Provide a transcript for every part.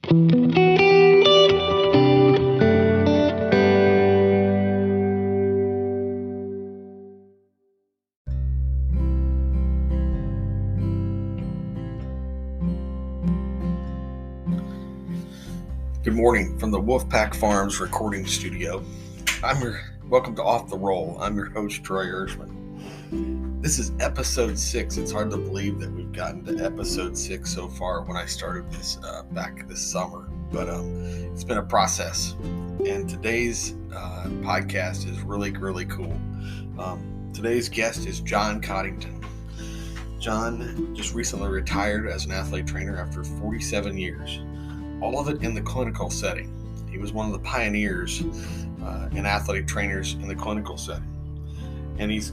Good morning from the Wolfpack Farms recording studio. Welcome to Off the Roll. I'm your host, Troy Hirschman. This is episode 6. It's hard to believe that we've gotten to episode 6 so far when I started this back this summer, but it's been a process. And today's podcast is really, really cool. Today's guest is John Coddington. John just recently retired as an athlete trainer after 47 years. All of it in the clinical setting. He was one of the pioneers in athletic trainers in the clinical setting. And he's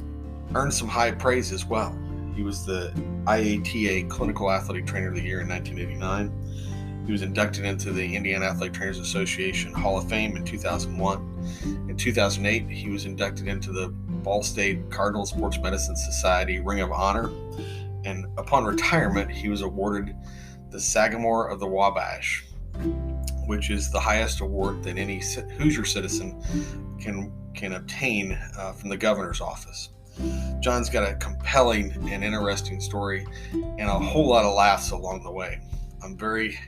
earned some high praise as well. He was the IATA Clinical Athletic Trainer of the Year in 1989. He was inducted into the Indiana Athletic Trainers Association Hall of Fame in 2001. In 2008, he was inducted into the Ball State Cardinal Sports Medicine Society Ring of Honor. And upon retirement, he was awarded the Sagamore of the Wabash, which is the highest award that any Hoosier citizen can obtain from the governor's office. John's got a compelling and interesting story and a whole lot of laughs along the way. I'm very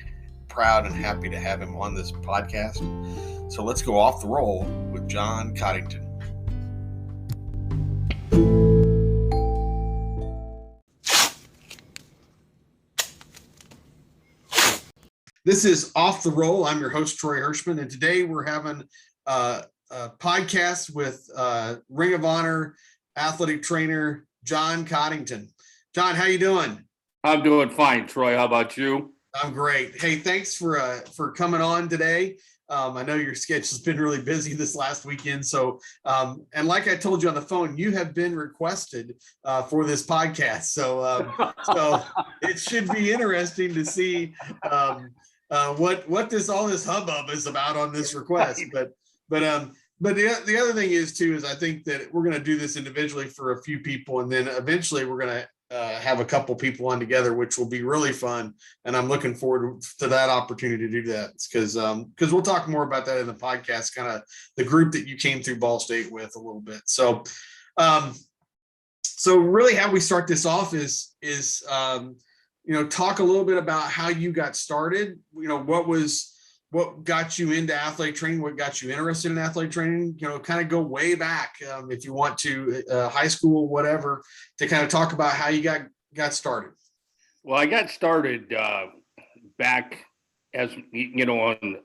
proud and happy to have him on this podcast. So let's go off the roll with John Coddington. This is Off the Roll. I'm your host, Troy Hirschman, and today we're having a podcast with Ring of Honor athletic trainer John Coddington. John, how you doing? I'm doing fine, Troy. How about you? I'm great. Hey, thanks for coming on today. I know your schedule's been really busy this last weekend. So, and like I told you on the phone, you have been requested for this podcast. So it should be interesting to see what all this hubbub is about on this request. But the other thing is I think that we're going to do this individually for a few people, and then eventually we're going to have a couple people on together, which will be really fun. And I'm looking forward to that opportunity to do that because we'll talk more about that in the podcast, kind of the group that you came through Ball State with a little bit. So really how we start this off is talk a little bit about how you got started, what got you into athletic training, what got you interested in athletic training, kind of go way back, if you want to, high school, whatever, to kind of talk about how you got started. Well, I got started back as, in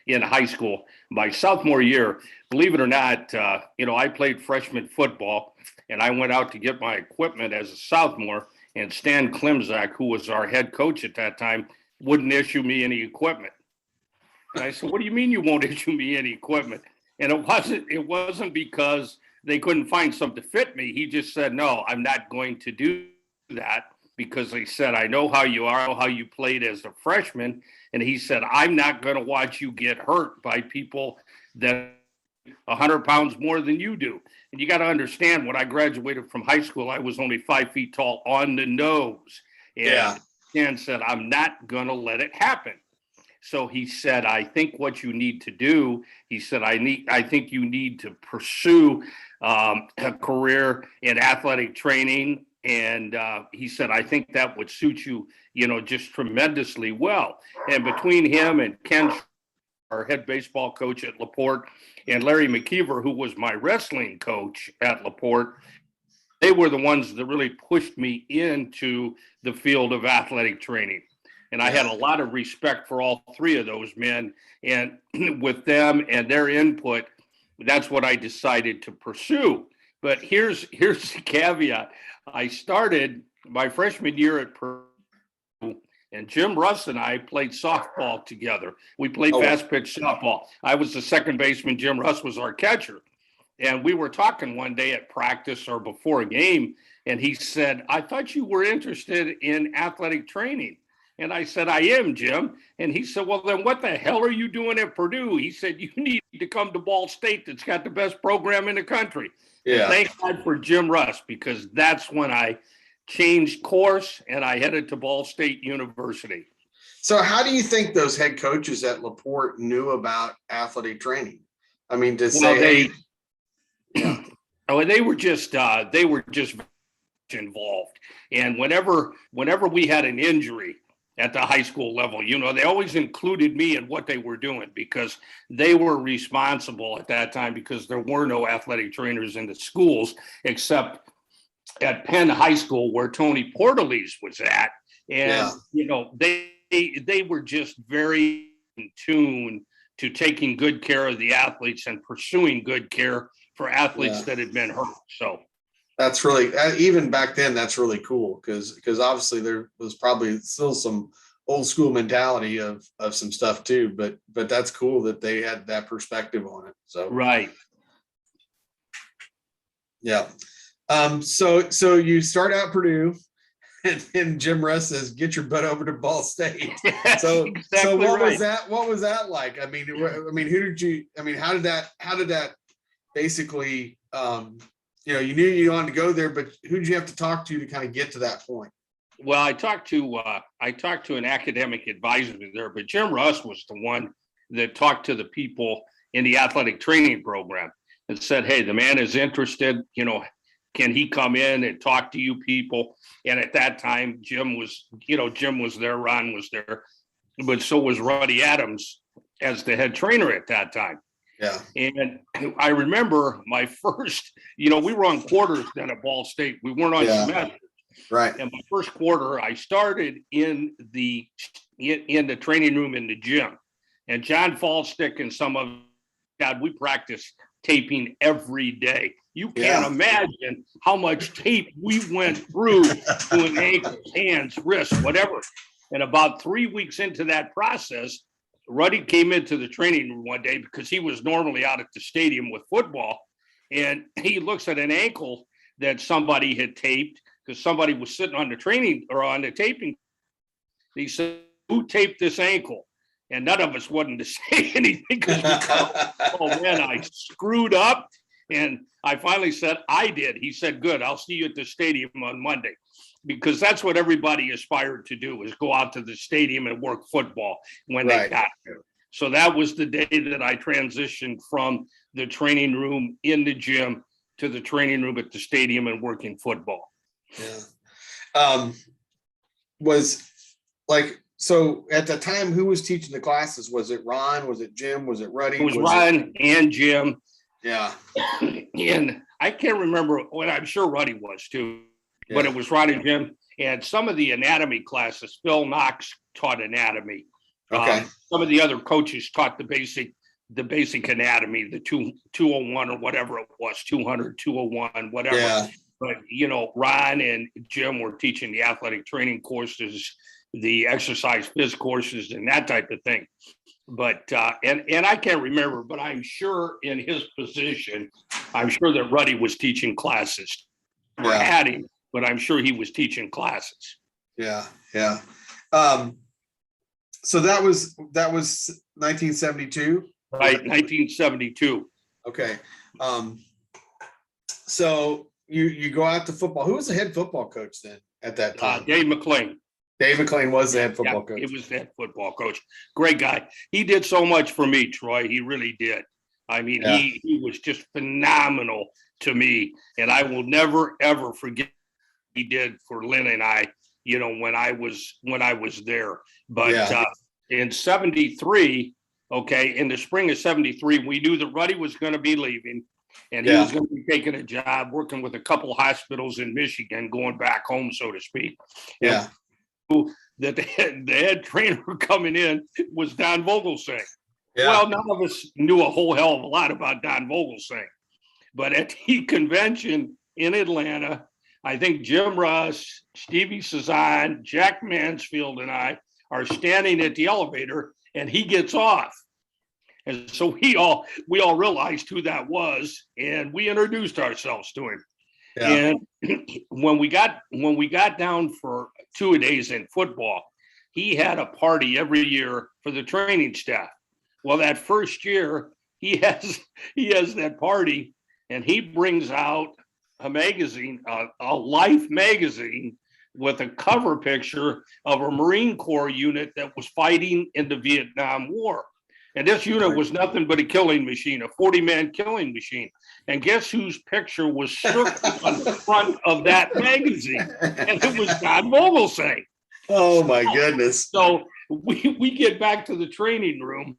high school. My sophomore year, believe it or not, I played freshman football, and I went out to get my equipment as a sophomore, and Stan Klimczak, who was our head coach at that time, wouldn't issue me any equipment. And I said, "What do you mean you won't issue me any equipment?" And it wasn't because they couldn't find something to fit me. He just said, "No, I'm not going to do that," because he said, "I know how you are, I know how you played as a freshman." And he said, "I'm not going to watch you get hurt by people that 100 pounds more than you do." And you got to understand, when I graduated from high school, I was only 5 feet tall on the nose. And Stan said, "I'm not going to let it happen." So he said, "I think what you need to do," he said, I think you need to pursue a career in athletic training. And he said, "I think that would suit you, just tremendously well." And between him and Ken, our head baseball coach at LaPorte, and Larry McKeever, who was my wrestling coach at LaPorte, they were the ones that really pushed me into the field of athletic training. And I had a lot of respect for all three of those men. And with them and their input, that's what I decided to pursue. But here's the caveat. I started my freshman year at Purdue, and Jim Russ and I played softball together. We played fast pitch softball. I was the second baseman. Jim Russ was our catcher. And we were talking one day at practice or before a game, and he said, "I thought you were interested in athletic training." And I said, "I am, Jim." And he said, "Well, then what the hell are you doing at Purdue?" He said, "You need to come to Ball State that's got the best program in the country." Yeah. And thank God for Jim Russ, because that's when I changed course and I headed to Ball State University. So how do you think those head coaches at LaPorte knew about athletic training? I mean, to Well, say, yeah. They were just involved. And whenever we had an injury at the high school level, they always included me in what they were doing, because they were responsible at that time, because there were no athletic trainers in the schools except at Penn High School, where Tony Portales was at. And, they were just very in tune to taking good care of the athletes and pursuing good care for athletes that had been hurt. So that's really, even back then, that's really cool, because obviously there was probably still some old school mentality of some stuff too, but that's cool that they had that perspective on it. So right. Yeah. So you start out Purdue, and Jim Russ says, "Get your butt over to Ball State." So what was that? What was that like? I mean, who did you? I mean, how did that basically? You knew you wanted to go there, but who did you have to talk to kind of get to that point? Well, I talked to an academic advisor there, but Jim Russ was the one that talked to the people in the athletic training program and said, "Hey, the man is interested. Can he come in and talk to you people?" And at that time, Jim was there, Ron was there, but so was Ruddy Adams as the head trainer at that time. Yeah. And I remember my first, we were on quarters then at Ball State. We weren't on semesters. Right. And my first quarter, I started in the training room in the gym. And John Fallstick and some of we practiced taping every day. You can't imagine how much tape we went through doing ankles, hands, wrists, whatever. And about 3 weeks into that process, Ruddy came into the training room one day, because he was normally out at the stadium with football. And he looks at an ankle that somebody had taped, because somebody was sitting on the training or on the taping. He said, "Who taped this ankle?" And none of us wanted to say anything, because we thought, "Oh man, I screwed up." And I finally said, "I did." He said, "Good, I'll see you at the stadium on Monday." Because that's what everybody aspired to do, is go out to the stadium and work football when they got there. So that was the day that I transitioned from the training room in the gym to the training room at the stadium and working football. Yeah. So at the time, who was teaching the classes? Was it Ron? Was it Jim? Was it Ruddy? It was Ron and Jim. Yeah. And I can't remember, I'm sure Ruddy was too. But it was Ron and Jim, and some of the anatomy classes. Phil Knox taught anatomy. Okay. Some of the other coaches taught the basic anatomy, the 201 or whatever it was, 200, 201, whatever. Yeah. But Ron and Jim were teaching the athletic training courses, the exercise phys courses, and that type of thing. But and I can't remember, but I'm sure in his position, I'm sure that Ruddy was teaching classes. Or adding. But I'm sure he was teaching classes. Yeah. So that was 1972. Right, 1972. Okay. So you go out to football. Who was the head football coach then at that time? Dave McLean. Dave McLean was the head football coach. He was the head football coach. Great guy. He did so much for me, Troy. He really did. I mean, he was just phenomenal to me, and I will never ever forget he did for Lynn and I, when I was there. But in 73, in the spring of 73, we knew that Ruddy was going to be leaving, and he was going to be taking a job working with a couple hospitals in Michigan, going back home, so to speak. Yeah. And that the head trainer coming in was Don Vogelsang. Yeah. Well, none of us knew a whole hell of a lot about Don Vogelsang, but at the convention in Atlanta, I think Jim Russ, Stevie Cezanne, Jack Mansfield, and I are standing at the elevator, and he gets off. And so we all realized who that was, and we introduced ourselves to him. Yeah. And when we got down for 2 days in football, he had a party every year for the training staff. Well, that first year, he has that party, and he brings out a magazine, a Life magazine, with a cover picture of a Marine Corps unit that was fighting in the Vietnam War. And this unit was nothing but a killing machine, a 40-man killing machine. And guess whose picture was circled on the front of that magazine? And it was Don Vogelsang. Oh, my goodness. So we get back to the training room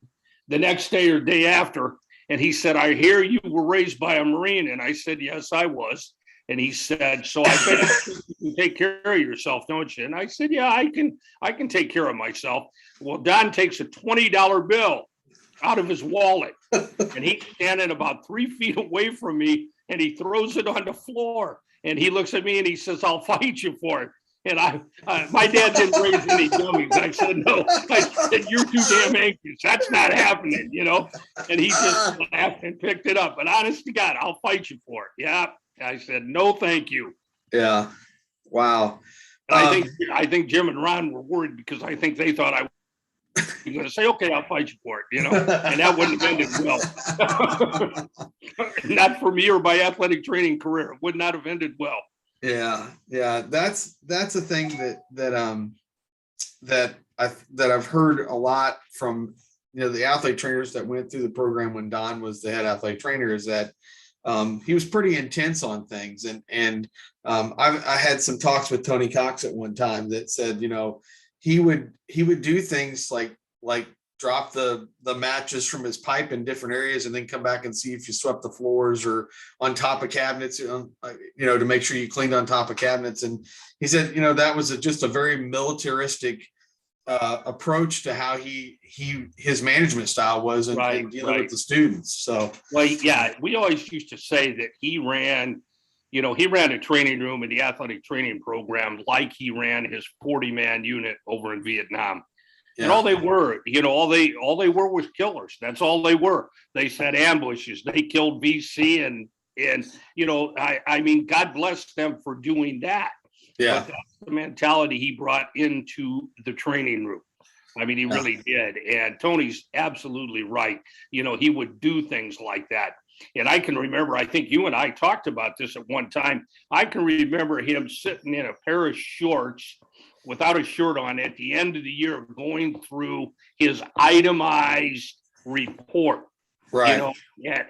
the next day or day after, and he said, I hear you were raised by a Marine. And I said, yes, I was. And he said, so I bet you can take care of yourself, don't you? And I said, yeah, I can take care of myself. Well, Don takes a $20 bill out of his wallet, and he's standing about 3 feet away from me, and he throws it on the floor, and he looks at me and he says, I'll fight you for it. And my dad didn't raise any dummies. I said, no. I said, you're too damn anxious. That's not happening, And he just laughed and picked it up. But honest to God, I'll fight you for it. Yeah. I said, no, thank you. Yeah. Wow. I think Jim and Ron were worried because I think they thought I was going to say, okay, I'll fight you for it, and that wouldn't have ended well. Not for me or my athletic training career. It would not have ended well. Yeah. That's a thing that I've heard a lot from the athlete trainers that went through the program when Don was the head athletic trainer, is that he was pretty intense on things, and I had some talks with Tony Cox at one time that said, he would do things like drop the matches from his pipe in different areas and then come back and see if you swept the floors or on top of cabinets, to make sure you cleaned on top of cabinets. And he said, that was just a very militaristic approach to how his management style was and dealing with the students. So, well, yeah, we always used to say that he ran a training room in the athletic training program like he ran his 40-man unit over in Vietnam. Yeah. And all they were was killers. That's all they were. They set ambushes. They killed VC, and I mean, God bless them for doing that. Yeah. But that's the mentality he brought into the training room. I mean, he really did. And Tony's absolutely right. He would do things like that. And I can remember, I think you and I talked about this at one time. I can remember him sitting in a pair of shorts without a shirt on at the end of the year, going through his itemized report. Right.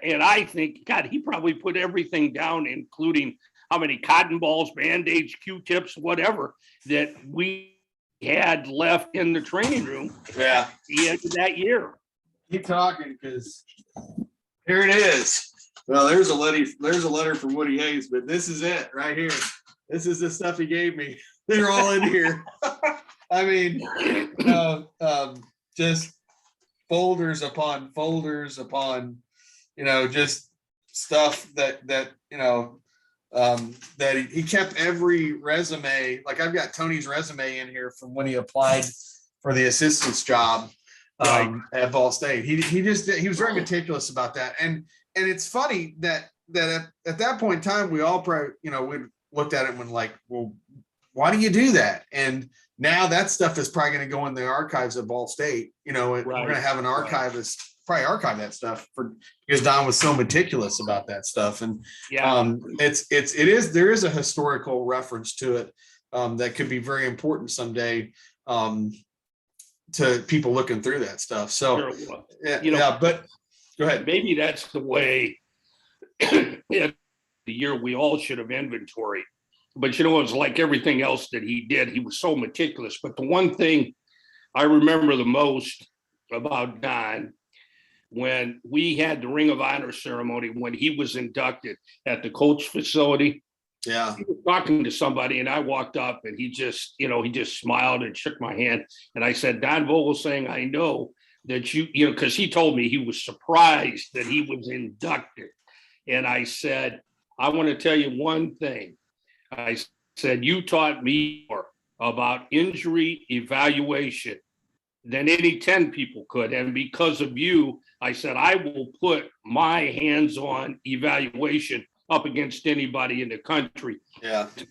And I think, God, he probably put everything down, including how many cotton balls, Band-Aids, Q-tips, whatever, that we had left in the training room at the end of that year. Keep talking, because here it is. Well, there's a letter from Woody Hayes, but this is it right here. This is the stuff he gave me. They're all in here. I mean, just folders upon folders upon, just stuff that he kept every resume. Like, I've got Tony's resume in here from when he applied for the assistant's job at Ball State. He was very meticulous about that. And it's funny that at that point in time, we all probably, we looked at it and went like, well, why do you do that? And now that stuff is probably going to go in the archives of Ball State. We're going to have an archivist probably archive that stuff because Don was so meticulous about that stuff. And there is a historical reference to it that could be very important someday to people looking through that stuff. So, but go ahead. Maybe that's the way the year we all should have inventoried. But it was like everything else that he did. He was so meticulous. But the one thing I remember the most about Don, when we had the Ring of Honor ceremony, when he was inducted at the Colts facility, he was talking to somebody, and I walked up, and he just smiled and shook my hand. And I said, Don Vogelsang, I know that because he told me he was surprised that he was inducted. And I said, I want to tell you one thing. I said, you taught me more about injury evaluation than any 10 people could. And because of you, I said, I will put my hands-on evaluation up against anybody in the country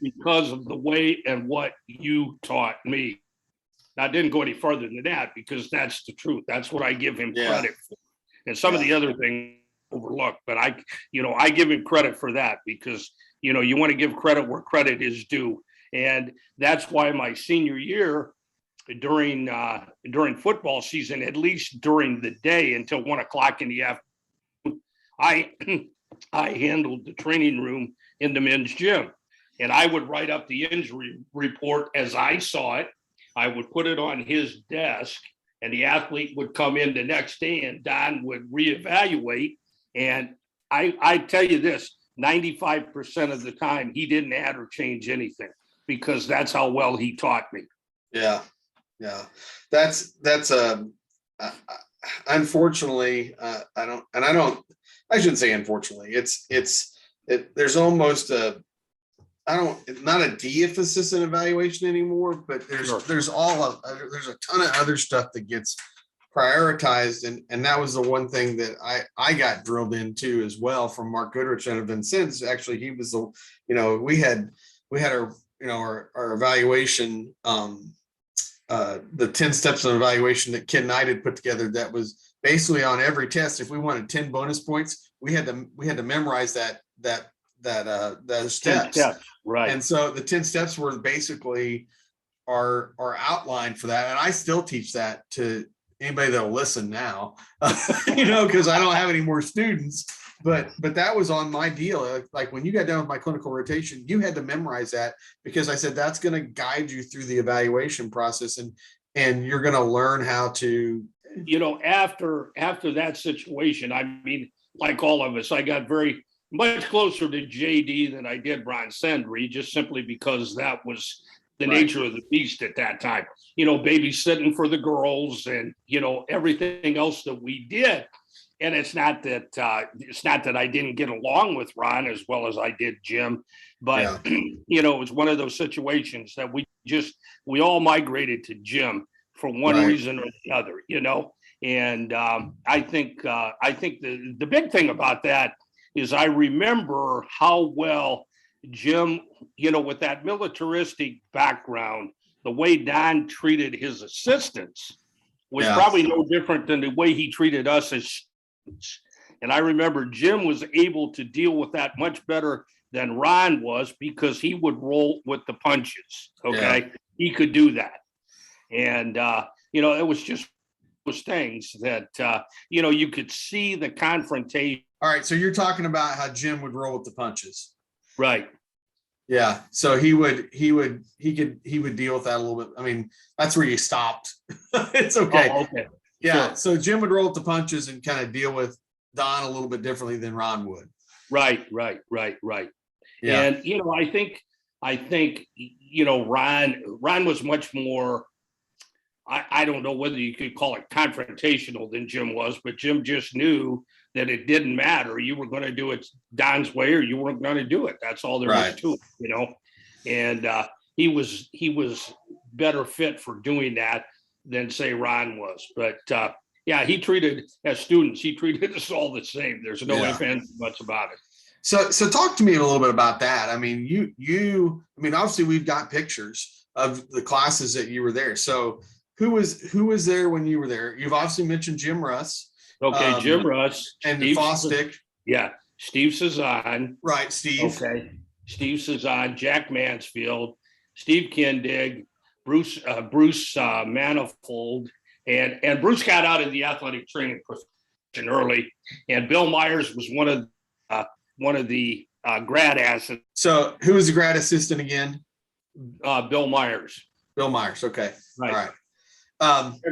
because of the way and what you taught me. I didn't go any further than that because that's the truth. That's what I give him credit for. And some of the other things overlooked, but I give him credit for that because, you want to give credit where credit is due. And that's why my senior year during football season, at least during the day until 1 o'clock in the afternoon, I I handled the training room in the men's gym. And I would write up the injury report as I saw it. I would put it on his desk, and the athlete would come in the next day, and Don would reevaluate. And I tell you this, 95% of the time, he didn't add or change anything because that's how well he taught me. Yeah. Yeah. That's unfortunately, I shouldn't say unfortunately, there's almost not a de-emphasis in evaluation anymore, but there's a ton of other stuff that gets prioritized. And that was the one thing that I got drilled into as well from Mark Goodrich and have been since. Actually, he was we had our evaluation, the 10 steps of evaluation that Ken Knight had put together that was basically on every test. If we wanted 10 bonus points, we had to memorize those steps. Right. And so the 10 steps were basically our outline for that. And I still teach that to anybody that'll listen now, because I don't have any more students, but that was on my deal. Like when you got done with my clinical rotation, you had to memorize that because I said, that's going to guide you through the evaluation process. And you're going to learn how to, after that situation, I mean, like all of us, I got very much closer to JD than I did Ron Sendry, just simply because that was the nature of the beast at that time. Babysitting for the girls and, everything else that we did. And it's not that I didn't get along with Ron as well as I did Jim, but it was one of those situations that we all migrated to Jim for one reason or the other, And I think the big thing about that is I remember how well Jim, with that militaristic background, the way Don treated his assistants was probably no different than the way he treated us as students. And I remember Jim was able to deal with that much better than Ron was because he would roll with the punches. Okay. Yeah. He could do that. And, it was just those things that, you could see the confrontation. All right. So you're talking about how Jim would roll with the punches. Right. Yeah. So he would deal with that a little bit. I mean, that's where you stopped. It's okay. Oh, okay. Yeah. Sure. So Jim would roll with the punches and kind of deal with Don a little bit differently than Ron would. Right. Yeah. And, I think, Ron was much more, I don't know whether you could call it confrontational than Jim was, but Jim just knew that it didn't matter. You were going to do it Don's way or you weren't going to do it. That's all there was to it, And he was better fit for doing that than say Ron was. But he treated us all the same. There's no ifs, ands, and buts about it. So talk to me a little bit about that. I mean, obviously we've got pictures of the classes that you were there. So who was there when you were there? You've obviously mentioned Jim Russ. Okay, Jim Russ. And Steve Fostick. Yeah, Steve Cezanne. Right, Steve. Okay, Steve Cezanne, Jack Mansfield, Steve Kindig, Bruce Manifold, and Bruce got out of the athletic training profession early, and Bill Myers was one of the grad assistants. So who was the grad assistant again? Bill Myers. Bill Myers. Okay. Right. All right.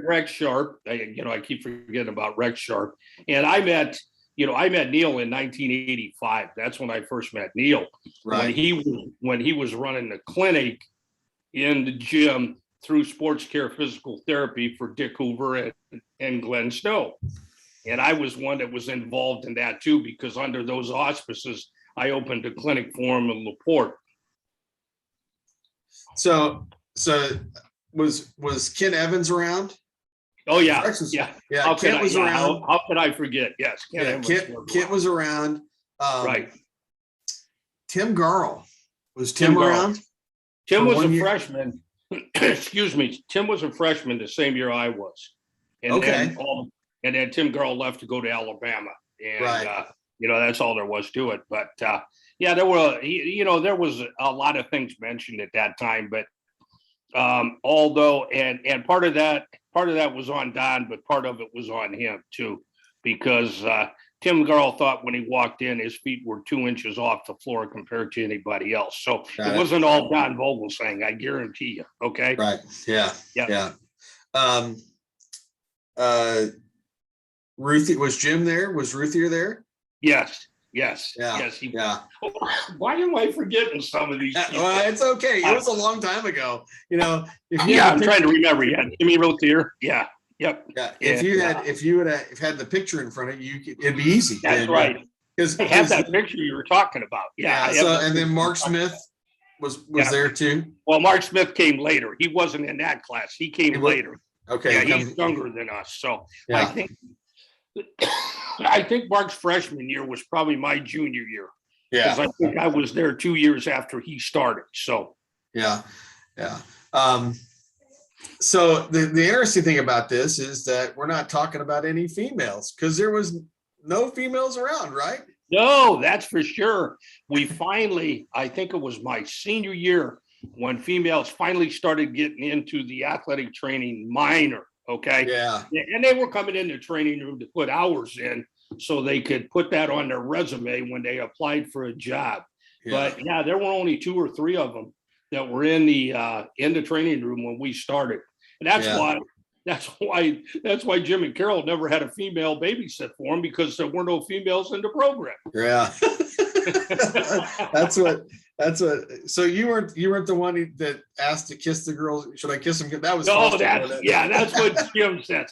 Rex Sharp, I keep forgetting about Rex Sharp. And I met Neil in 1985. That's when I first met Neil. Right. When he was running the clinic in the gym through sports care physical therapy for Dick Hoover and Glenn Snow. And I was one that was involved in that too, because under those auspices, I opened a clinic for him in LaPorte. So was Ken Evans around? Oh yeah, yeah. Kent was around. How could I forget? Yes, Kent was around. Right. Tim Garl. Was Tim around? Tim was a freshman. Excuse me. Tim was a freshman the same year I was. And then Tim Garl left to go to Alabama. And That's all there was to it. But yeah, there was a lot of things mentioned at that time. But although, and part of that was on Don, but part of it was on him too, because Tim Garl thought when he walked in, his feet were 2 inches off the floor compared to anybody else. So it wasn't all Don Vogelsang, I guarantee you. Okay. Right. Yeah. Yeah. Ruthie, was Jim there? Was Ruthie there? Yes. Yeah. Why am I forgetting some of these? Well, it's okay. It was a long time ago. I'm trying to remember. Yeah, Jimmy Rothier. Yeah. Yep. Yeah. If you would have had the picture in front of you, it'd be easy. That's right. Because I have that picture you were talking about. Yeah. And then Mark Smith was there too. Well, Mark Smith came later. He wasn't in that class. He came later. Okay. Yeah, he's younger than us. So I think Mark's freshman year was probably my junior year. Yeah. Because I think I was there 2 years after he started. So yeah. So the interesting thing about this is that we're not talking about any females, because there was no females around, right? No, that's for sure. We finally, I think it was my senior year, when females finally started getting into the athletic training minor. Okay. Yeah. And they were coming in the training room to put hours in so they could put that on their resume when they applied for a job. Yeah. But yeah, there were only 2 or 3 of them that were in the training room when we started. And that's why Jim and Carol never had a female babysit for them, because there were no females in the program. Yeah. That's what. So you weren't the one that asked to kiss the girls. Should I kiss them? That was that's what Jim said.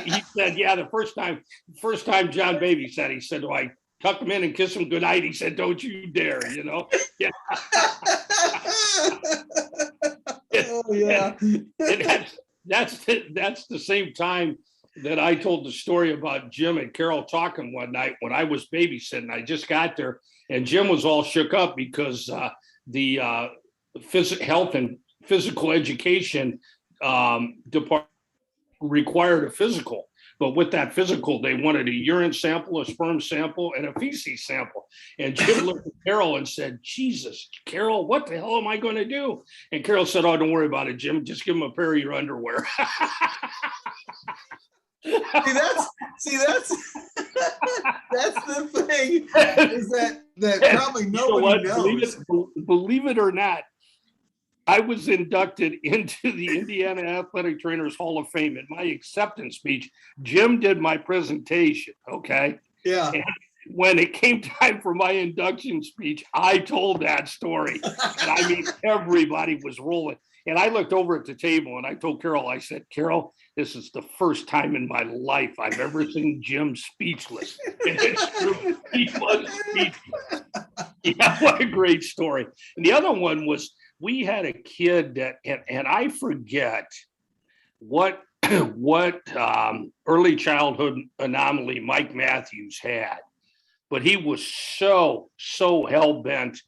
He said, yeah, the first time John babysat, he said, "Do I tuck him in and kiss him goodnight?" He said, "Don't you dare," Yeah. Oh yeah. And that's the same time that I told the story about Jim and Carol talking one night when I was babysitting. I just got there, and Jim was all shook up because the health and physical education department required a physical. But with that physical, they wanted a urine sample, a sperm sample, and a feces sample. And Jim looked at Carol and said, "Jesus, Carol, what the hell am I going to do?" And Carol said, "Oh, don't worry about it, Jim. Just give him a pair of your underwear." That's the thing, is that probably nobody knows. Believe it or not, I was inducted into the Indiana Athletic Trainers Hall of Fame. In my acceptance speech, Jim did my presentation, okay? Yeah. And when it came time for my induction speech, I told that story. And I mean, everybody was rolling. And I looked over at the table and I told Carol, I said, "Carol, this is the first time in my life I've ever seen Jim speechless." And it's true. He was speechless. Yeah, what a great story. And the other one was, we had a kid that, and I forget what early childhood anomaly Mike Matthews had, but he was so hell-bent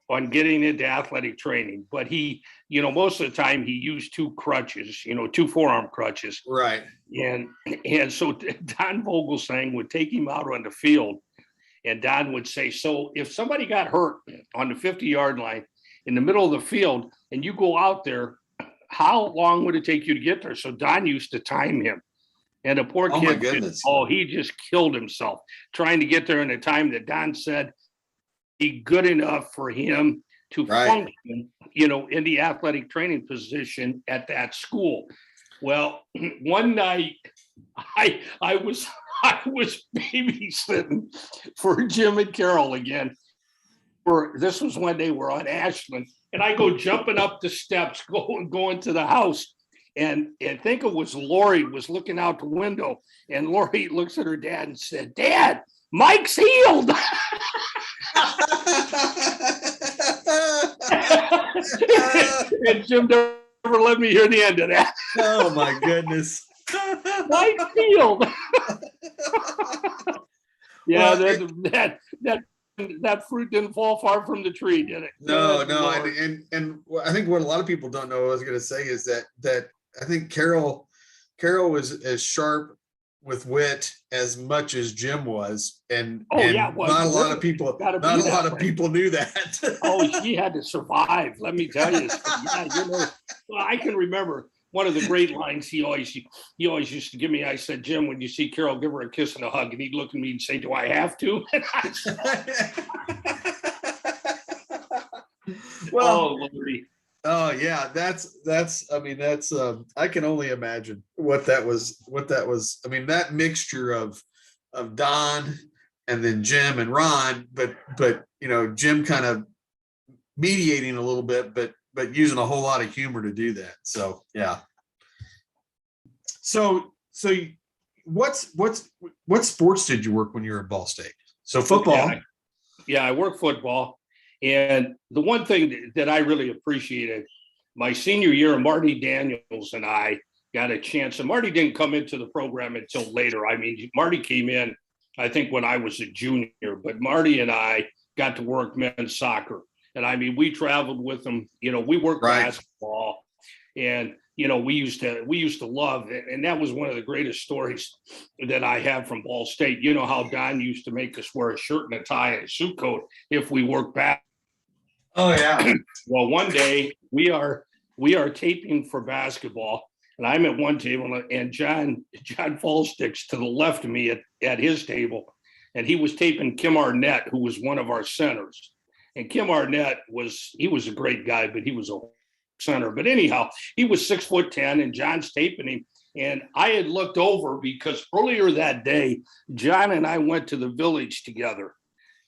on getting into athletic training. But he, most of the time he used 2 crutches, 2 forearm crutches. Right. And so Don Vogelsang would take him out on the field, and Don would say, "So if somebody got hurt on the 50-yard line in the middle of the field and you go out there, how long would it take you to get there?" So Don used to time him. And the poor kid, he just killed himself trying to get there in a time that Don said be good enough for him to function, in the athletic training position at that school. Well, one night I was babysitting for Jim and Carol again. This was when they were on Ashland, and I go jumping up the steps, going to the house, and I think it was Lori was looking out the window, and Lori looks at her dad and said, "Dad, Mike's healed." And Jim never let me hear the end of that. Oh my goodness. Mike's healed. Yeah, that fruit didn't fall far from the tree, did it? No. And I think what a lot of people don't know, I was going to say, is that I think Carol was as sharp with wit as much as Jim was, and well, not a lot of people knew that. Oh, he had to survive. Let me tell you. Yeah, well, I can remember one of the great lines he always used to give me. I said, Jim, when you see Carol, give her a kiss and a hug, and he'd look at me and say, "Do I have to?" Well, oh, Lordy. Oh yeah, that's I can only imagine what that was. I mean, that mixture of Don and then Jim and Ron, but Jim kind of mediating a little bit, but using a whole lot of humor to do that. So yeah. So what sports did you work when you were at Ball State? So football. Yeah, I worked football. And the one thing that I really appreciated, my senior year, Marty Daniels and I got a chance. And Marty didn't come into the program until later. I mean, Marty came in, I think, when I was a junior. But Marty and I got to work men's soccer. And I mean, we traveled with them. We worked basketball. And, we used to love it. And that was one of the greatest stories that I have from Ball State. You know how Don used to make us wear a shirt and a tie and a suit coat if we worked back. Oh yeah. Well, one day we are taping for basketball, and I'm at one table, and John Fallsticks to the left of me at his table, and he was taping Kim Arnett, who was one of our centers. And Kim Arnett was a great guy, but he was a center. But anyhow, he was 6'10", and John's taping him. And I had looked over because earlier that day, John and I went to the Village together.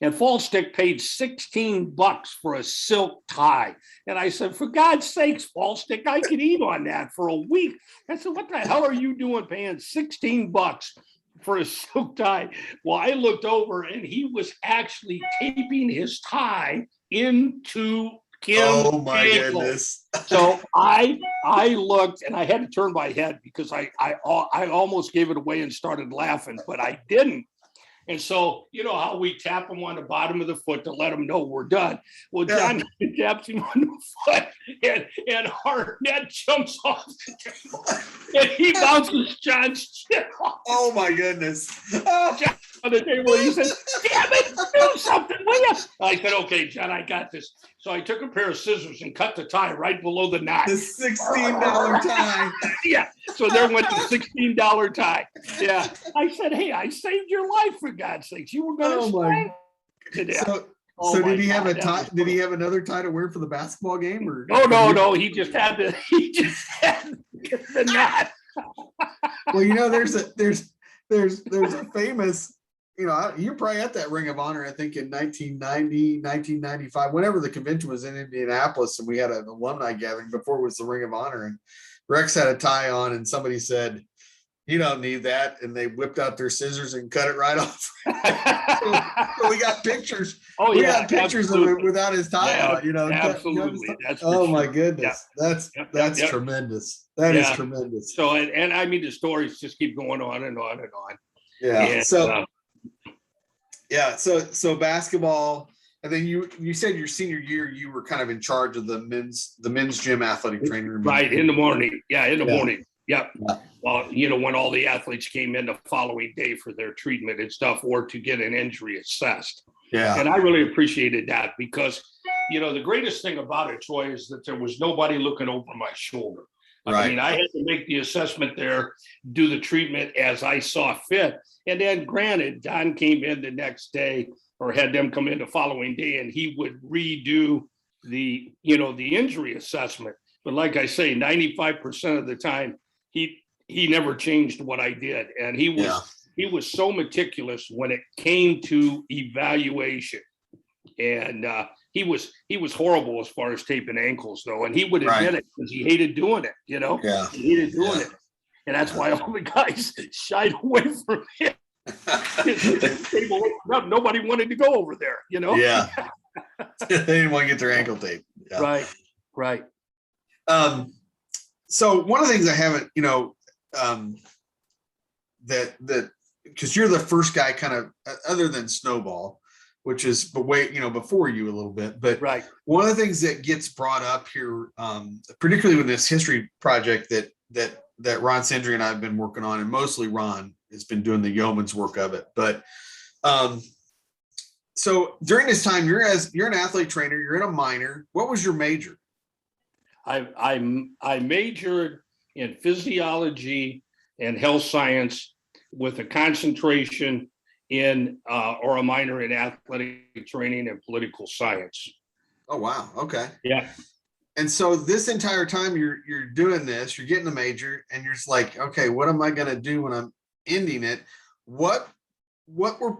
And Fallstick paid $16 for a silk tie. And I said, for God's sakes, Fallstick, I could eat on that for a week. I said, what the hell are you doing paying $16 for a silk tie? Well, I looked over and he was actually taping his tie into Kim's Oh my ankle. goodness. So I looked and I had to turn my head because I almost gave it away and started laughing, but I didn't. And so, you know how we tap him on the bottom of the foot to let him know we're done. Well, John taps him on the foot, and Arnett jumps off the table, and he bounces John's chin off. Oh my goodness! John on the table, he said, "Damn it, do something, will you?" I said, "Okay, John, I got this." So I took a pair of scissors and cut the tie right below the knot. The $16 tie. Yeah. So there went the $16 tie. Yeah. I said, "Hey, I saved your life, for God's sakes. You were going to swing to death." So did he have a tie? Did he have another tie to wear for the basketball game? Or no. He just had the knot. Well, there's a famous, you're probably at that Ring of Honor, I think in 1990, 1995, whenever the convention was in Indianapolis, and we had an alumni gathering before it was the Ring of Honor, and Rex had a tie on, and somebody said, "You don't need that," and they whipped out their scissors and cut it right off. So we got pictures. We got pictures of it without his tie on. Absolutely. My goodness, that's tremendous. That is tremendous. So and I mean the stories just keep going on and on and on. Yeah. And, so basketball, and then you said your senior year you were kind of in charge of the men's gym athletic training room. Right, in the morning. Yeah, in the morning. Yep. Yeah. Well, when all the athletes came in the following day for their treatment and stuff, or to get an injury assessed. Yeah. And I really appreciated that because, the greatest thing about it, Troy, is that there was nobody looking over my shoulder. Right. I mean, I had to make the assessment there, do the treatment as I saw fit. And then granted, Don came in the next day or had them come in the following day, and he would redo the injury assessment. But like I say, 95% of the time, he never changed what I did. And he was so meticulous when it came to evaluation. And he was horrible as far as taping ankles, though. And he would admit it because he hated doing it, Yeah. He hated doing it. And that's why all the guys shied away from him. Nobody wanted to go over there, Yeah. They didn't want to get their ankle taped. Yeah. Right. So one of the things I haven't, that because you're the first guy kind of other than Snowball, which is before you a little bit, but one of the things that gets brought up here, particularly with this history project that Ron Sindri and I have been working on, and mostly Ron, has been doing the yeoman's work of it. But so during this time, you're an athlete trainer, you're in a minor. What was your major? I majored in physiology and health science with a concentration in or a minor in athletic training and political science. Oh, wow. Okay. Yeah. And so this entire time you're doing this, you're getting a major, and you're just like, okay, what am I going to do when I'm ending it? What were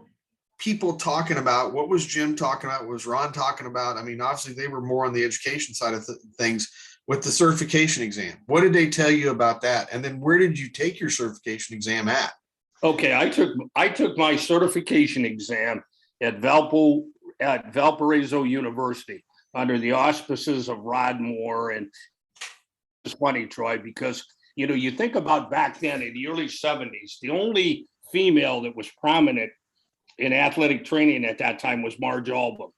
people talking about? What was Jim talking about? What was Ron talking about? I mean, obviously they were more on the education side of things with the certification exam. What did they tell you about that? And then where did you take your certification exam at? Okay, I took my certification exam at Valparaiso University under the auspices of Rod Moore. And it's funny, Troy, because you think about back then in the early 70s, the only female that was prominent in athletic training at that time was Marge Album.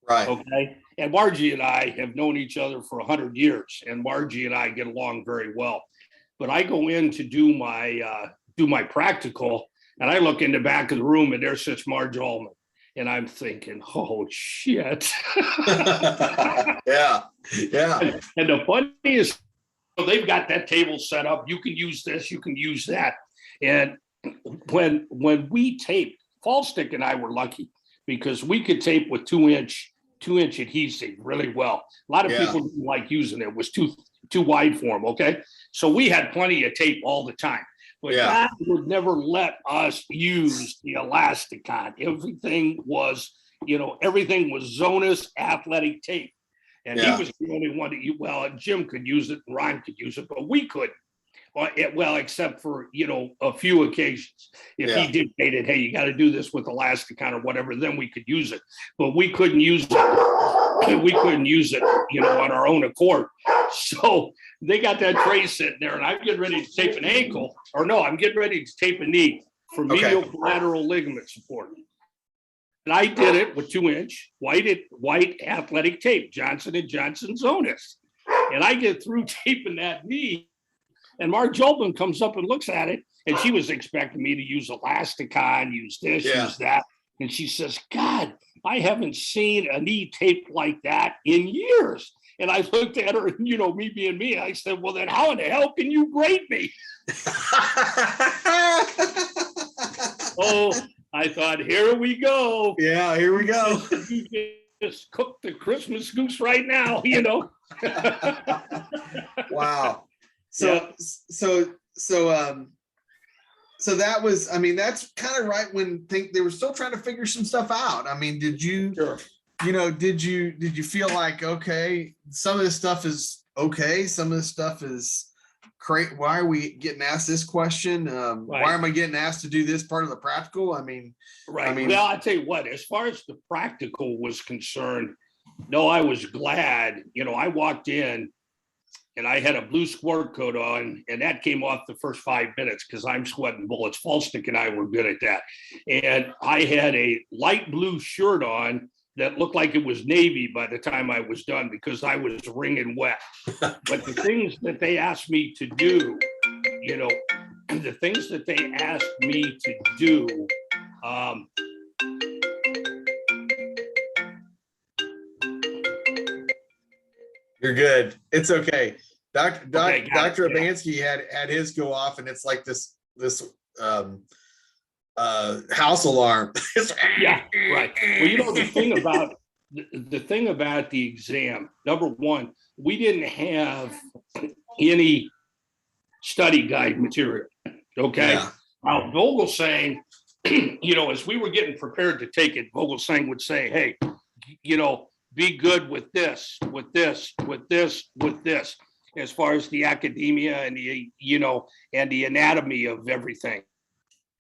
Right. Okay. And Margie and I have known each other for 100 years, and Margie and I get along very well. But I go in to do my practical, and I look in the back of the room, and there sits Marge Allman. And I'm thinking, oh, shit. Yeah. Yeah. And the funniest, they've got that table set up. You can use this, you can use that. And when we taped, Fallstick and I were lucky because we could tape with 2-inch adhesive really well. A lot of people didn't like using it. It was too wide for them, okay? So we had plenty of tape all the time. But God would never let us use the Elasticon. Everything was Zonus athletic tape. And he was the only one that Jim could use it, and Ron could use it, but we couldn't. Well, except for, a few occasions. If he dictated, hey, you got to do this with Elasticon or whatever, then we could use it. But we couldn't use it. We couldn't use it, on our own accord. So they got that tray sitting there, and I'm getting ready to tape an ankle. Or no, I'm getting ready to tape a knee for medial collateral ligament support. And I did it with 2-inch white athletic tape, Johnson & Johnson Zonus. And I get through taping that knee, and Marge Oldham comes up and looks at it, and she was expecting me to use Elasticon, use this, use that. And she says, God, I haven't seen a knee tape like that in years. And I looked at her, and, me being me, I said, well, then how in the hell can you grade me? Oh, I thought, here we go. Yeah, here we go. You just cooked the Christmas goose right now, Wow. So that was, that's kind of right when they were still trying to figure some stuff out. I mean, did you, did you feel like, okay, some of this stuff is okay, some of this stuff is great. Why are we getting asked this question? Why am I getting asked to do this part of the practical? Well, I'll tell you what, as far as the practical was concerned, no, I was glad. I walked in and I had a blue sport coat on, and that came off the first 5 minutes because I'm sweating bullets. Fallstick and I were good at that. And I had a light blue shirt on that looked like it was Navy by the time I was done because I was wringing wet. But the things that they asked me to do, You're good. It's okay. Dr. Urbanski had his go off, and it's like this house alarm. Yeah, right. Well, the thing about the exam, number one, we didn't have any study guide material. Okay. Yeah. Now, Vogelsang, as we were getting prepared to take it, Vogelsang would say, hey, be good with this, with this, with this, with this, as far as the academia and the anatomy of everything.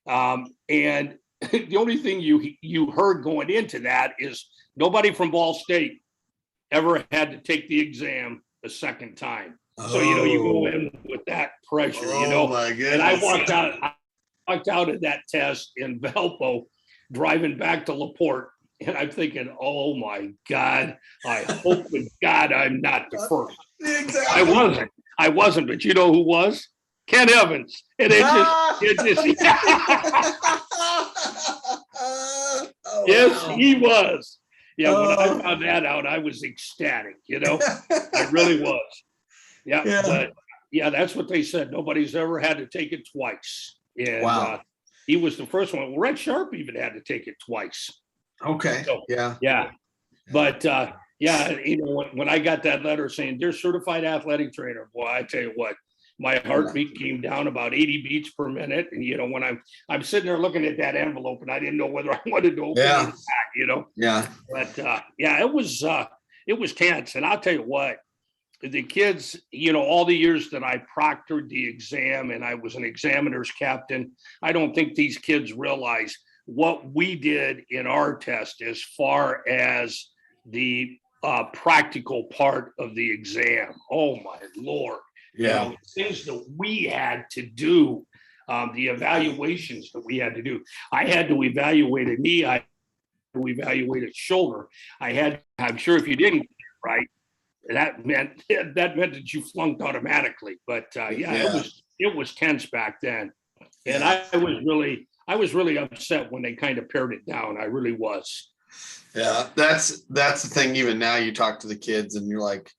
And the only thing you heard going into that is nobody from Ball State ever had to take the exam a second time. So, you go in with that pressure, Oh my goodness. And I walked out of that test in Valpo, driving back to LaPorte. And I'm thinking, oh my God, I hope to God I'm not the first. Exactly. I wasn't, but you know who was? Ken Evans. And Oh, yes, wow. he was. Yeah, when I Oh. found that out, I was ecstatic, I really was. Yeah, Yeah. but yeah, that's what they said. Nobody's ever had to take it twice. And Wow. he was the first one. Red Sharp even had to take it twice. Okay. So, Yeah. yeah. But yeah, when I got that letter saying, "Dear certified athletic trainer," boy, I tell you what, my heartbeat came down about 80 beats per minute. And when I'm sitting there looking at that envelope, and I didn't know whether I wanted to open it or not, Yeah. But yeah, it was tense. And I'll tell you what, the kids, all the years that I proctored the exam and I was an examiner's captain, I don't think these kids realize what we did in our test as far as the practical part of the exam. Oh my Lord. Yeah. Things that we had to do, the evaluations that we had to do. I had to evaluate a knee. I had to evaluate a shoulder. I'm sure if you didn't, right, that meant that you flunked automatically. But it was tense back then. And I was really upset when they kind of pared it down. I really was. Yeah. That's the thing. Even now you talk to the kids and you're like,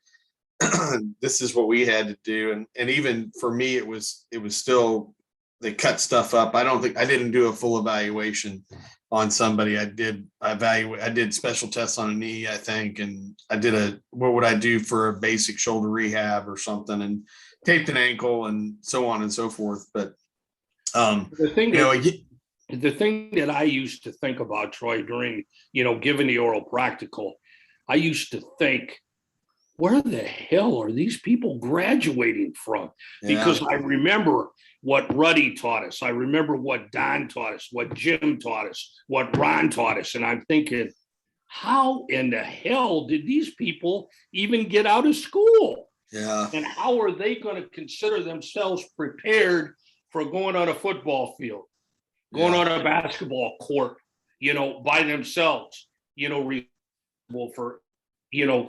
this is what we had to do. And even for me, it was still, they cut stuff up. I didn't do a full evaluation on somebody. I did special tests on a knee, I think. And I did what would I do for a basic shoulder rehab or something, and taped an ankle and so on and so forth. But the thing that I used to think about, Troy, during, giving the oral practical, I used to think, where the hell are these people graduating from? Because I remember what Ruddy taught us. I remember what Don taught us, what Jim taught us, what Ron taught us. And I'm thinking, how in the hell did these people even get out of school? Yeah. And how are they going to consider themselves prepared for going on a football field, going on a basketball court, by themselves, for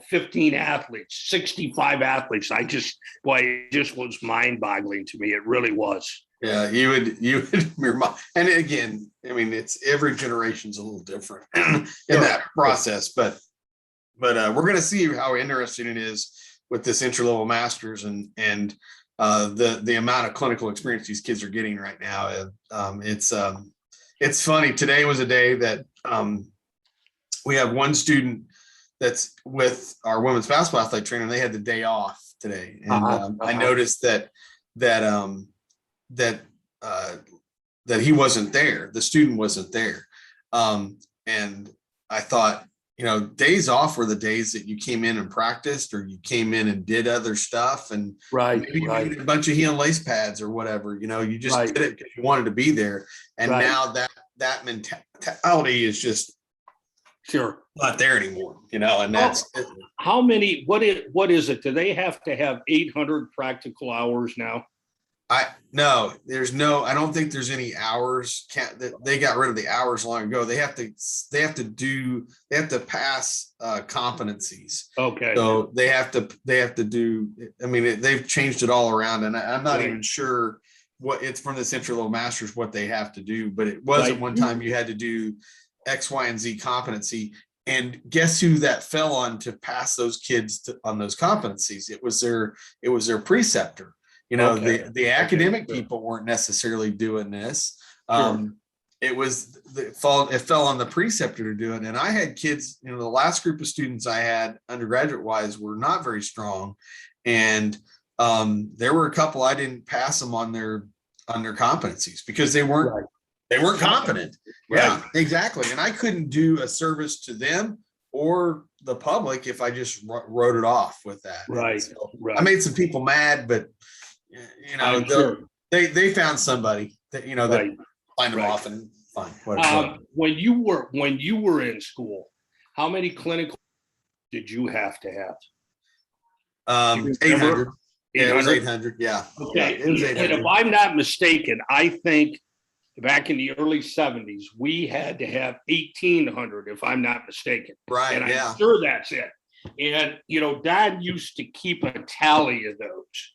15 athletes, 65 athletes. It just was mind-boggling to me. It really was. Yeah, you would, your mom. And again, I mean, it's every generation's a little different in that process, but we're going to see how interesting it is with this entry-level masters and the amount of clinical experience these kids are getting right now. It's funny. Today was a day that we have one student that's with our women's basketball athlete trainer, and they had the day off today. And I noticed that he wasn't there. The student wasn't there. And I thought, days off were the days that you came in and practiced, or you came in and did other stuff. And maybe you needed a bunch of heel and lace pads or whatever, you just did it because you wanted to be there. And now that mentality is just not there anymore, and that's how many, what is it? Do they have to have 800 practical hours now? I don't think there's any hours. They got rid of the hours long ago. They have to pass competencies. Okay. So they have to do, I mean, they've changed it all around, and I'm not even sure what it's from this entry level masters, what they have to do, but it was at one time you had to do X, Y, and Z competency. And guess who that fell on to pass those kids on those competencies? It was their preceptor. The academic people weren't necessarily doing this. It fell on the preceptor to do it. And I had kids, the last group of students I had undergraduate wise were not very strong. And there were a couple I didn't pass them on their competencies because they weren't competent. Yeah, exactly. And I couldn't do a service to them or the public if I just wrote it off with that. So I made some people mad, but they found somebody that that find them off and fine. When you were in school, how many clinical did you have to have? 800. Yeah, it was 800. Yeah. Okay. Yeah, it was 800. And if I'm not mistaken, I think back in the early 70s, we had to have 1,800, if I'm not mistaken. Right. And I'm sure that's it. And, Dad used to keep a tally of those.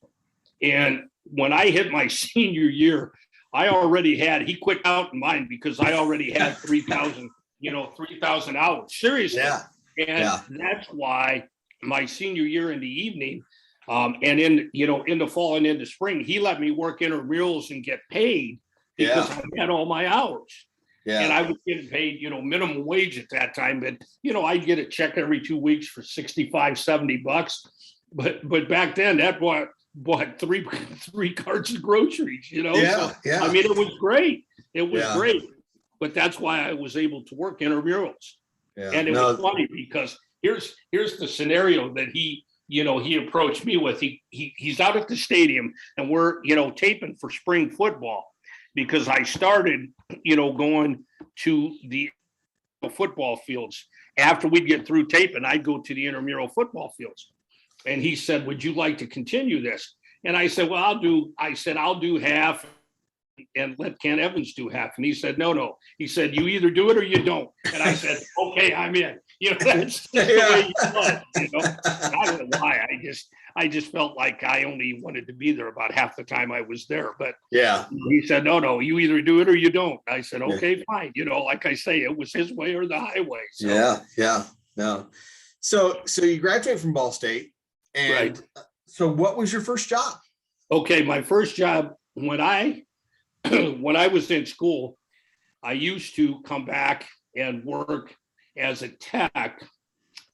And when I hit my senior year, he quit counting mine because I already had 3,000 hours. Seriously. Yeah. And that's why my senior year in the evening, and in the fall and into spring, he let me work intramurals and get paid because I had all my hours. Yeah. And I was getting paid, minimum wage at that time. But, I'd get a check every 2 weeks for $65, $70. But back then that bought three carts of groceries, Yeah. So, yeah. I mean, it was great. It was great. But that's why I was able to work intramurals. Yeah. And it was funny because here's the scenario that he approached me with. He's out at the stadium and we're, taping for spring football because I started, going to the football fields. After we'd get through taping, I'd go to the intramural football fields. And he said, would you like to continue this? And I said, well, I'll do half and let Ken Evans do half. And he said, no. He said, you either do it or you don't. And I said, okay, I'm in. That's the way he was, I don't know why. I just felt like I only wanted to be there about half the time I was there. But he said, no, you either do it or you don't. I said, okay, fine. Like I say, it was his way or the highway. So. Yeah. So you graduated from Ball State. And so what was your first job? Okay, my first job when I was in school, I used to come back and work as a tech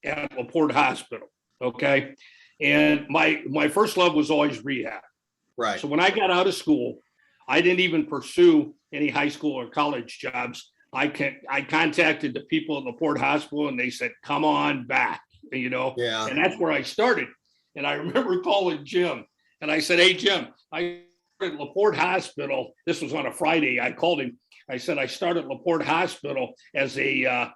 at LaPorte Hospital. Okay. And my first love was always rehab. Right. So when I got out of school, I didn't even pursue any high school or college jobs. I contacted the people at LaPorte Hospital and they said, come on back, and that's where I started. And I remember calling Jim and I said, hey, Jim, I started at LaPorte Hospital. This was on a Friday. I called him. I said, I started LaPorte Hospital as a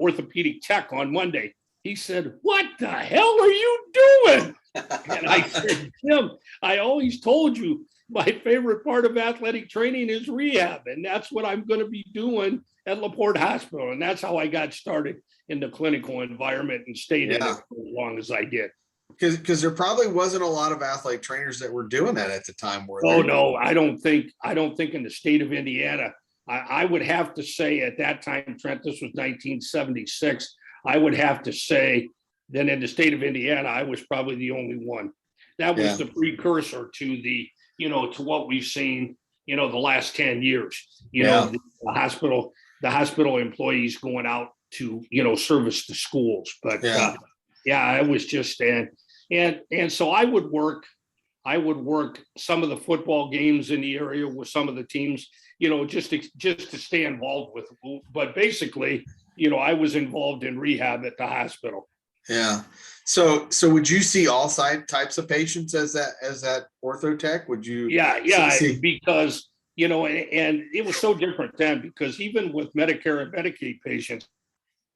orthopedic tech on Monday. He said, what the hell are you doing? And I said, Jim, I always told you my favorite part of athletic training is rehab. And that's what I'm going to be doing at LaPorte Hospital. And that's how I got started in the clinical environment and stayed in it for as long as I did. Because there probably wasn't a lot of athletic trainers that were doing that at the time. No, I don't think in the state of Indiana. I would have to say at that time, Trent, this was 1976. I would have to say that in the state of Indiana, I was probably the only one. That was the precursor to the, to what we've seen, the last 10 years. The hospital employees going out to, service the schools. But it was just and so I would work some of the football games in the area with some of the teams, just to stay involved with. But basically, I was involved in rehab at the hospital. Yeah. So would you see all types of patients as that ortho tech? Would you? Yeah. Because, and it was so different then because even with Medicare and Medicaid patients,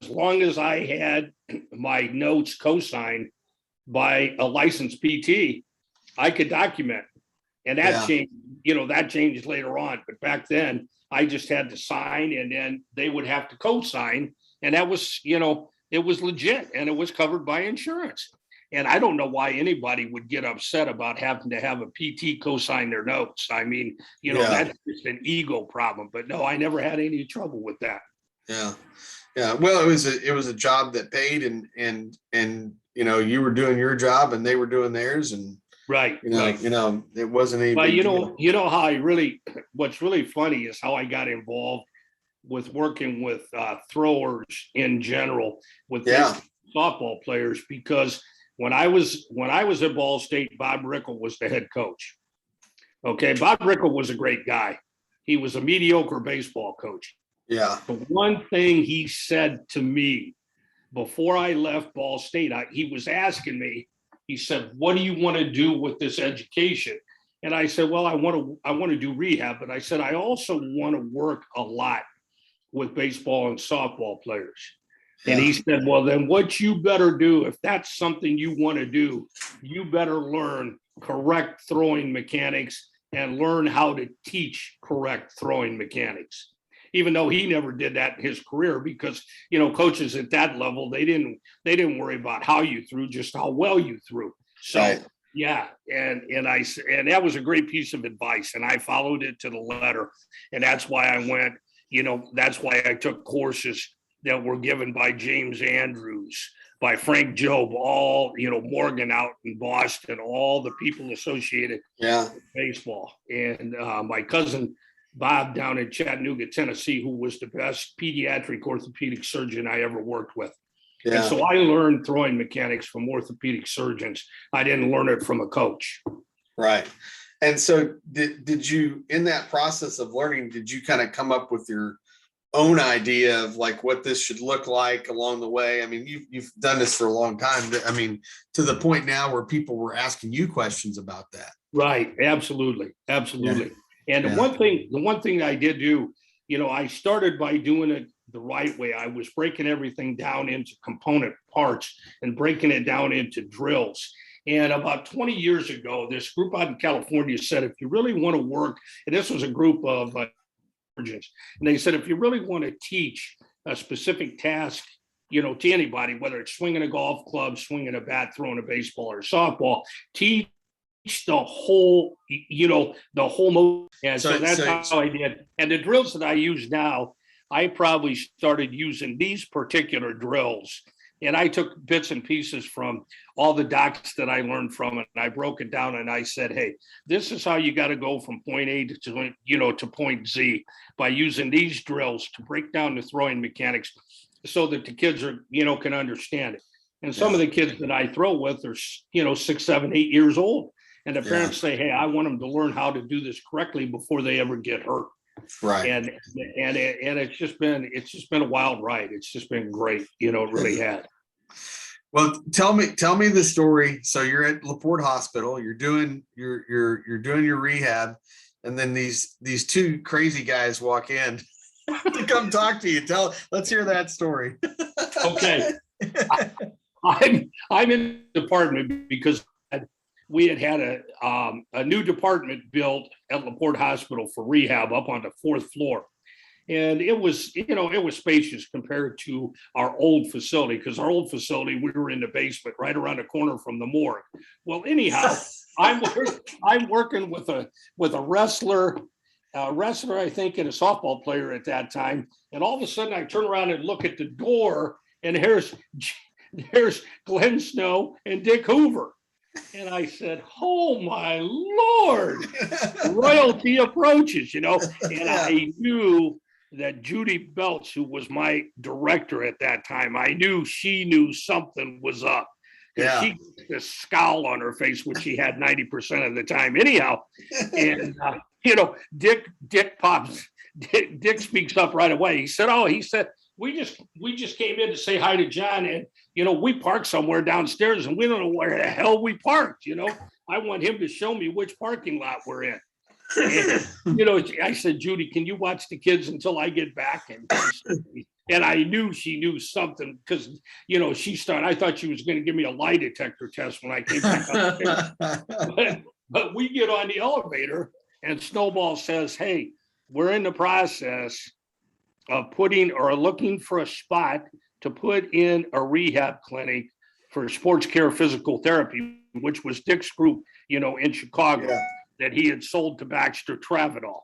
as long as I had my notes co-signed by a licensed PT, I could document. And that changed, that changed later on. But back then I just had to sign and then they would have to co-sign. And that was, it was legit and it was covered by insurance. And I don't know why anybody would get upset about having to have a PT co-sign their notes. I mean, that's just an ego problem. But no, I never had any trouble with that. Yeah. Yeah. Well, it was a job that paid and you were doing your job and they were doing theirs. And right. It wasn't any. But how what's really funny is how I got involved with working with throwers in general with softball players, because when I was at Ball State, Bob Rickle was the head coach. Okay. Bob Rickle was a great guy. He was a mediocre baseball coach. Yeah. The one thing he said to me before I left Ball State, he was asking me, he said, what do you want to do with this education? And I said, well, I want to do rehab, but I said, I also want to work a lot with baseball and softball players. Yeah. And he said, well, then what you better do, if that's something you want to do, you better learn correct throwing mechanics and learn how to teach correct throwing mechanics. Even though he never did that in his career, because, coaches at that level, they didn't worry about how you threw, just how well you threw. So, Yeah, and that was a great piece of advice, and I followed it to the letter, and that's why I went. That's why I took courses that were given by James Andrews, by Frank Jobe, all Morgan out in Boston, all the people associated with baseball, and my cousin Bob down in Chattanooga, Tennessee, who was the best pediatric orthopedic surgeon I ever worked with. Yeah. And so I learned throwing mechanics from orthopedic surgeons. I didn't learn it from a coach. Right. And so did you, in that process of learning, did you kind of come up with your own idea of like what this should look like along the way? I mean, you've done this for a long time. I mean, to the point now where people were asking you questions about that. Right. Absolutely. Absolutely. Yeah. And the one thing I did do, I started by doing it the right way. I was breaking everything down into component parts and breaking it down into drills. And about 20 years ago, this group out in California said, if you really want to work, and this was a group of surgeons, and they said, if you really want to teach a specific task, to anybody, whether it's swinging a golf club, swinging a bat, throwing a baseball or a softball, teach the whole, the whole move. And so that's how I did. And the drills that I use now, I probably started using these particular drills, and I took bits and pieces from all the docs that I learned from it, and I broke it down, and I said, hey, this is how you got to go from point A to point Z by using these drills to break down the throwing mechanics so that the kids are, can understand it. And some of the kids that I throw with are, 6, 7, 8 years old. And the parents say, hey, I want them to learn how to do this correctly before they ever get hurt. Right. And it's just been a wild ride. It's just been great. It really had. Well, tell me the story. So you're at LaPorte Hospital, you're doing your rehab, and then these two crazy guys walk in to come talk to you. Let's hear that story. Okay. I'm in the department because we had a new department built at LaPorte Hospital for rehab up on the 4th floor. And it was spacious compared to our old facility, because our old facility, we were in the basement right around the corner from the morgue. Well, anyhow, I'm working with a wrestler, I think, and a softball player at that time. And all of a sudden I turn around and look at the door, and there's Glenn Snow and Dick Hoover. And I said, oh, my Lord, royalty approaches, and I knew that Judy Belts, who was my director at that time, I knew she knew something was up. Yeah. She got this scowl on her face, which she had 90% of the time anyhow. And, Dick speaks up right away. He said, we just came in to say hi to John, and we parked somewhere downstairs and we don't know where the hell we parked. I want him to show me which parking lot we're in. And, I said, Judy, can you watch the kids until I get back? And I knew she knew something, because I thought she was going to give me a lie detector test when I came back upstairs. But we get on the elevator and Snowball says, hey, we're in the process of looking for a spot to put in a rehab clinic for sports care physical therapy, which was Dick's group, in Chicago, that he had sold to Baxter Travidol.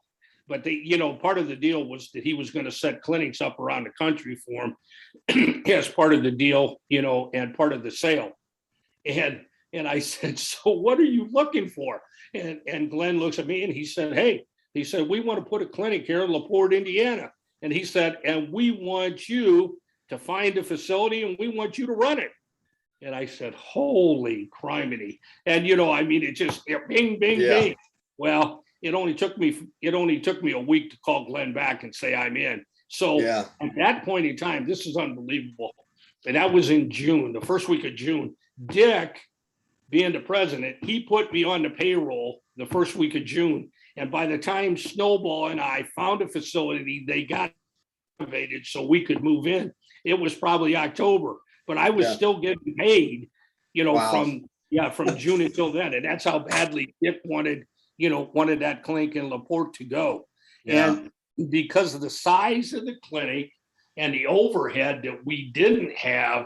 But part of the deal was that he was going to set clinics up around the country for him as part of the deal, and part of the sale. And I said, so what are you looking for? And Glenn looks at me and he said, we want to put a clinic here in LaPorte, Indiana. And he said, and we want you to find a facility and we want you to run it. And I said, holy criminy. And, it just bing, bing, bing. Well, it only took me a week to call Glenn back and say I'm in. So at that point in time, this is unbelievable. And that was in June, the first week of June. Dick, being the president, he put me on the payroll the first week of June. And by the time Snowball and I found a facility, they got activated so we could move in. It was probably October, but I was still getting paid, from June until then. And that's how badly Dick wanted that clinic in LaPorte to go. Yeah. And because of the size of the clinic and the overhead that we didn't have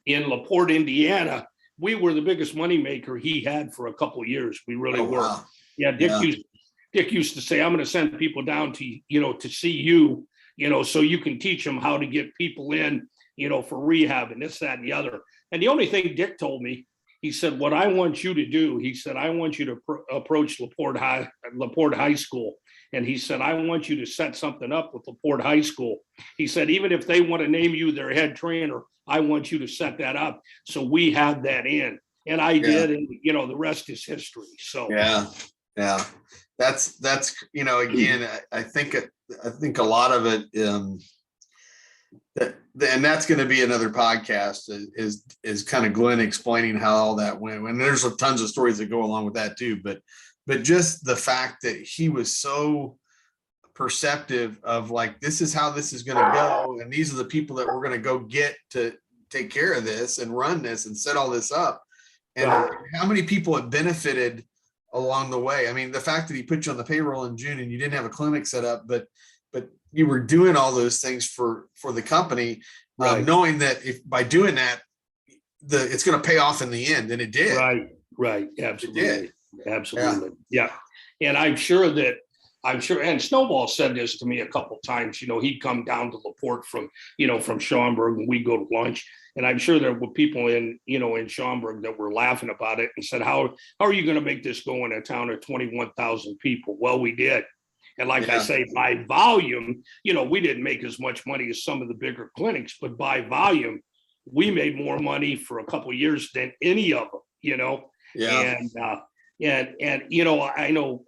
in LaPorte, Indiana, we were the biggest moneymaker he had for a couple of years. We really were. Wow. Yeah, Dick used to say, I'm going to send people down to, to see you, so you can teach them how to get people in, for rehab and this, that, and the other. And the only thing Dick told me, he said, what I want you to do, he said, I want you to approach LaPorte High School. And he said, I want you to set something up with LaPorte High School. He said, even if they want to name you their head trainer, I want you to set that up. So we have that in. And I did. And, the rest is history. So, yeah. That's, again, I think a lot of it, and that's going to be another podcast is kind of Glenn explaining how all that went. And there's tons of stories that go along with that too, but just the fact that he was so perceptive of like, this is how this is going to go. And these are the people that we're going to go get to take care of this and run this and set all this up. And how many people have benefited along the way. I mean, the fact that he put you on the payroll in June and you didn't have a clinic set up, but you were doing all those things for the company, knowing that if by doing that, it's going to pay off in the end. And it did. Right. Absolutely. Absolutely. Yeah. And I'm sure, and Snowball said this to me a couple of times, he'd come down to LaPorte from Schaumburg, and we'd go to lunch. And I'm sure there were people in Schaumburg that were laughing about it and said, how are you going to make this go in a town of 21,000 people? Well, we did. And like I say, by volume, we didn't make as much money as some of the bigger clinics, but by volume, we made more money for a couple of years than any of them, Yeah. And I know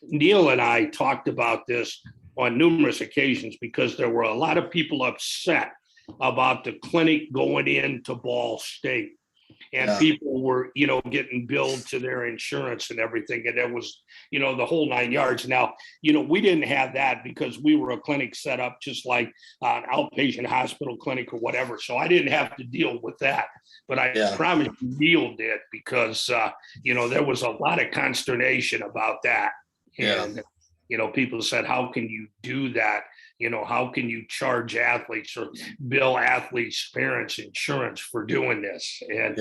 Neil and I talked about this on numerous occasions because there were a lot of people upset about the clinic going into Ball State. And people were, getting billed to their insurance and everything. And it was, the whole 9 yards. Now, we didn't have that because we were a clinic set up just like an outpatient hospital clinic or whatever. So I didn't have to deal with that. But I promise you, Neil did because, there was a lot of consternation about that. And, people said, how can you do that? How can you charge athletes or bill athletes' parents insurance for doing this? And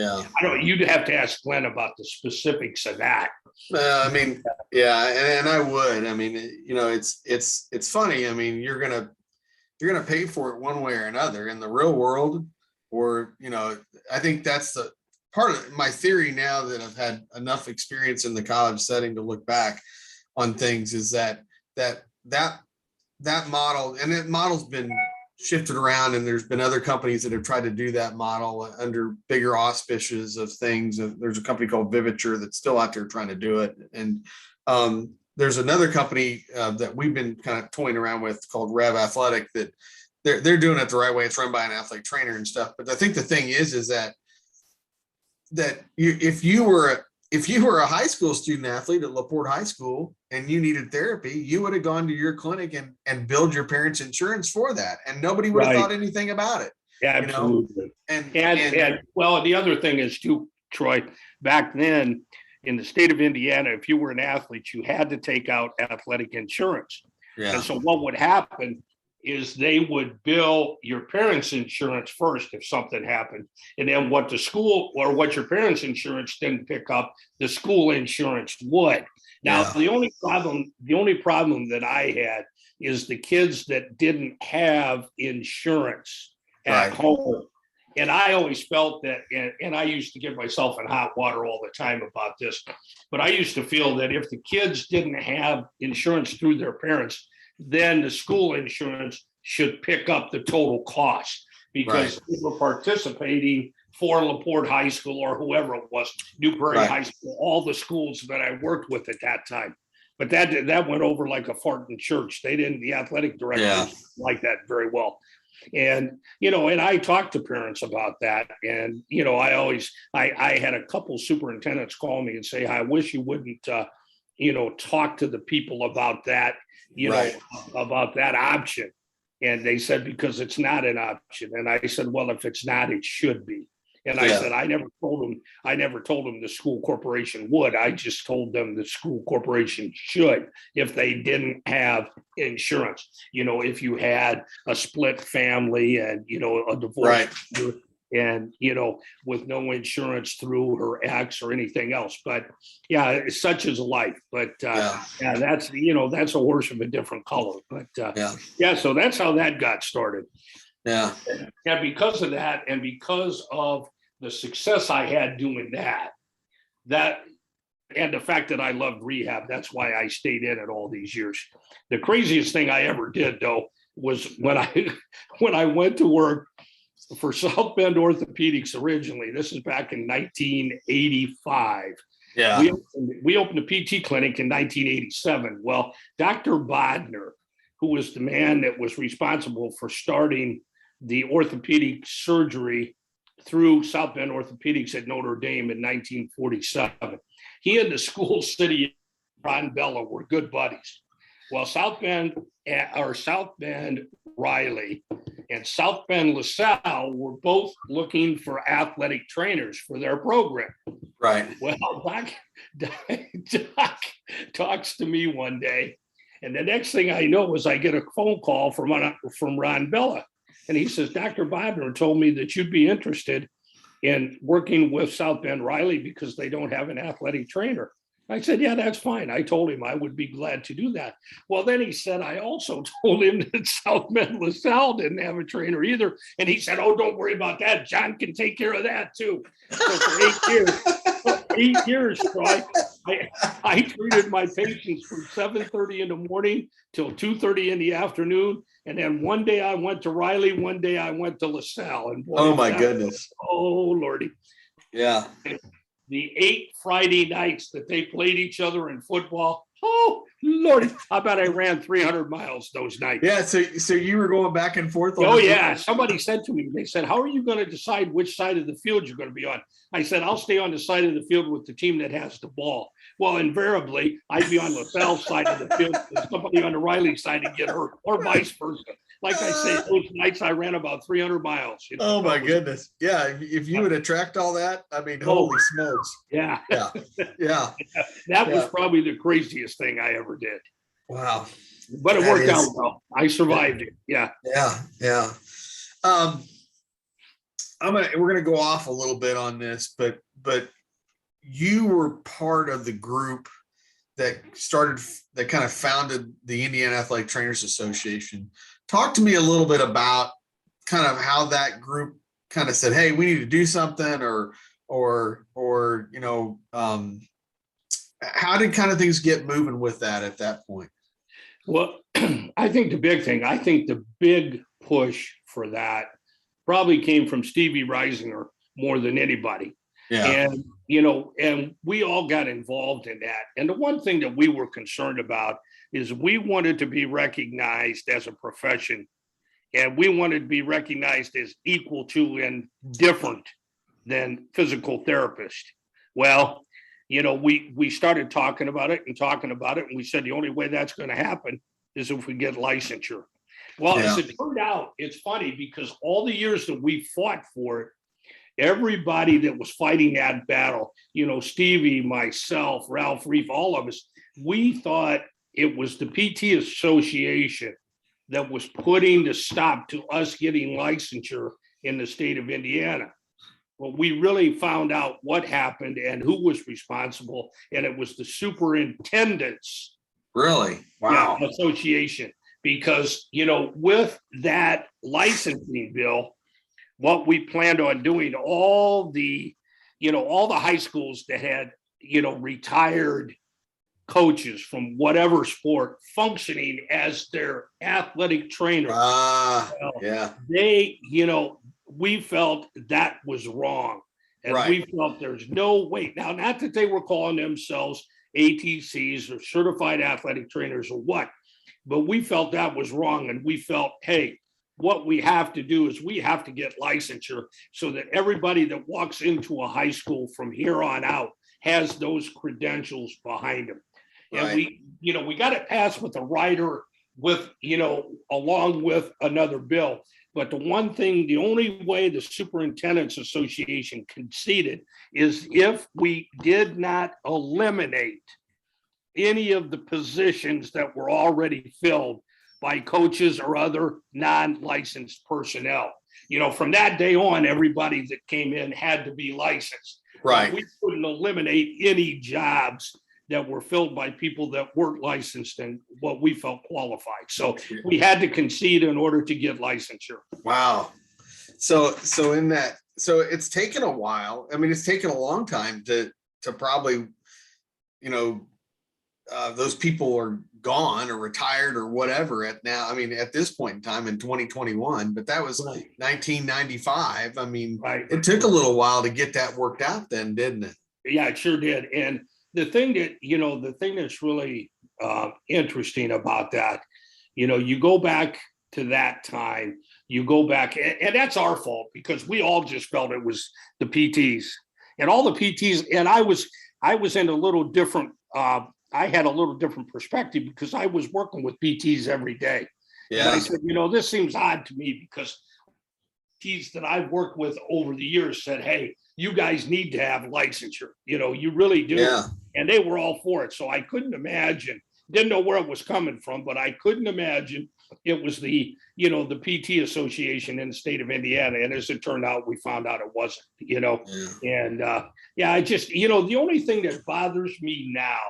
you'd have to ask Glenn about the specifics of that. I mean, and I would. I mean, it's funny. I mean, you're gonna pay for it one way or another in the real world, or I think that's the part of my theory now that I've had enough experience in the college setting to look back on things is that model, and that model's been shifted around, and there's been other companies that have tried to do that model under bigger auspices of things. There's a company called Viviture that's still out there trying to do it. And there's another company that we've been kind of toying around with called Rev Athletic that they're doing it the right way. It's run by an athletic trainer and stuff. But I think the thing is that if you were a high school student athlete at LaPorte High School and you needed therapy, you would have gone to your clinic and billed your parents' insurance for that. And nobody would have thought anything about it. Yeah, absolutely. And well, the other thing is too, Troy, back then in the state of Indiana, if you were an athlete, you had to take out athletic insurance. Yeah. And so what would happen is they would bill your parents' insurance first if something happened. And then what the school or what your parents' insurance didn't pick up, the school insurance would. Now, the only problem that I had is the kids that didn't have insurance at home. And I always felt that, and I used to give myself in hot water all the time about this, but I used to feel that if the kids didn't have insurance through their parents, then the school insurance should pick up the total cost because they were participating for LaPorte High School or whoever it was, New Prairie High School, all the schools that I worked with at that time. But that went over like a fart in church. The athletic directors like that very well. And, and I talked to parents about that. And, I had a couple superintendents call me and say, I wish you wouldn't, talk to the people about that, about that option. And they said, because it's not an option. And I said, well, if it's not, it should be. And I said, I never told them the school corporation would. I just told them the school corporation should if they didn't have insurance. If you had a split family and, a divorce, and, with no insurance through her ex or anything else. But yeah, such is life. But yeah, that's a horse of a different color. But so that's how that got started. Yeah. And because of that, and because of the success I had doing that, and the fact that I loved rehab, that's why I stayed in it all these years. The craziest thing I ever did, though, was when I went to work for South Bend Orthopedics originally. This is back in 1985. Yeah. We opened a PT clinic in 1987. Well, Dr. Bodner, who was the man that was responsible for starting the orthopedic surgery through South Bend Orthopedics at Notre Dame in 1947. He and the school city, Ron Bella, were good buddies. Well, South Bend Riley and South Bend LaSalle were both looking for athletic trainers for their program. Right. Well, Doc talks to me one day, and the next thing I know is I get a phone call from Ron Bella. And he says, Dr. Bodner told me that you'd be interested in working with South Bend Riley because they don't have an athletic trainer. I said, yeah, that's fine. I told him I would be glad to do that. Well, then he said, I also told him that South Bend LaSalle didn't have a trainer either. And he said, oh, don't worry about that. John can take care of that too. So for 8 years, Troy, I treated my patients from 7:30 in the morning till 2:30 in the afternoon. And then one day I went to Riley, one day I went to LaSalle. And boy, oh my goodness. Oh, Lordy. Yeah. The 8 Friday nights that they played each other in football. Oh, Lordy. I bet I ran 300 miles those nights. Yeah. So you were going back and forth. Oh, yeah. Somebody said to me, they said, how are you going to decide which side of the field you're going to be on? I said, I'll stay on the side of the field with the team that has the ball. Well, invariably, I'd be on LaSalle's side of the field and somebody on the Riley side would get hurt, or vice versa. Like I say, those nights I ran about 300 miles. Oh my goodness. Yeah. If you would attract all that, I mean, holy smokes. Yeah. Yeah. Yeah. That was probably the craziest thing I ever did. Wow. But it worked out well. I survived it. Yeah. Yeah. Yeah. We're gonna go off a little bit on this, but you were part of the group that kind of founded the Indiana Athletic Trainers Association. Talk to me a little bit about kind of how that group kind of said, hey, we need to do something, or how did kind of things get moving with that at that point? Well, I think the big push for that probably came from Stevie Reisinger more than anybody. Yeah. And we all got involved in that. And the one thing that we were concerned about is we wanted to be recognized as a profession, and we wanted to be recognized as equal to and different than physical therapists. Well, we started talking about it, and we said the only way that's going to happen is if we get licensure. Well, as it turned out, it's funny because all the years that we fought for it, everybody that was fighting that battle, Stevie, myself, Ralph Reef, all of us, we thought it was the PT Association that was putting the stop to us getting licensure in the state of Indiana. Well, we really found out what happened and who was responsible, and it was the superintendent's Really? Wow. association. Because, with that licensing bill, what we planned on doing, all the high schools that had, retired coaches from whatever sport functioning as their athletic trainers. Yeah. They, we felt that was wrong. And we felt there's no way. Now, not that they were calling themselves ATCs or certified athletic trainers or what, but we felt that was wrong. And we felt, hey, what we have to do is we have to get licensure so that everybody that walks into a high school from here on out has those credentials behind them. And we got it passed with a rider with, along with another bill. But the only way the Superintendent's Association conceded is if we did not eliminate any of the positions that were already filled by coaches or other non-licensed personnel. from that day on, everybody that came in had to be licensed. Right. We couldn't eliminate any jobs that were filled by people that weren't licensed and what we felt qualified. So we had to concede in order to get licensure. Wow. So it's taken a while. I mean, it's taken a long time to probably, those people are gone or retired or whatever at this point in time in 2021, but that was 1995. I mean, It took a little while to get that worked out then, didn't it? Yeah, it sure did. And the thing that's really interesting about that, you go back to that time, and that's our fault because we all just felt it was the PTs and all the PTs. And I was in a little different, I had a little different perspective because I was working with PTs every day. Yeah. And I said, this seems odd to me because PTs that I've worked with over the years said, hey, you guys need to have licensure. You really do. Yeah. And they were all for it. So I couldn't imagine, didn't know where it was coming from, but I couldn't imagine it was the PT Association in the state of Indiana. And as it turned out, we found out it wasn't, And I just, the only thing that bothers me now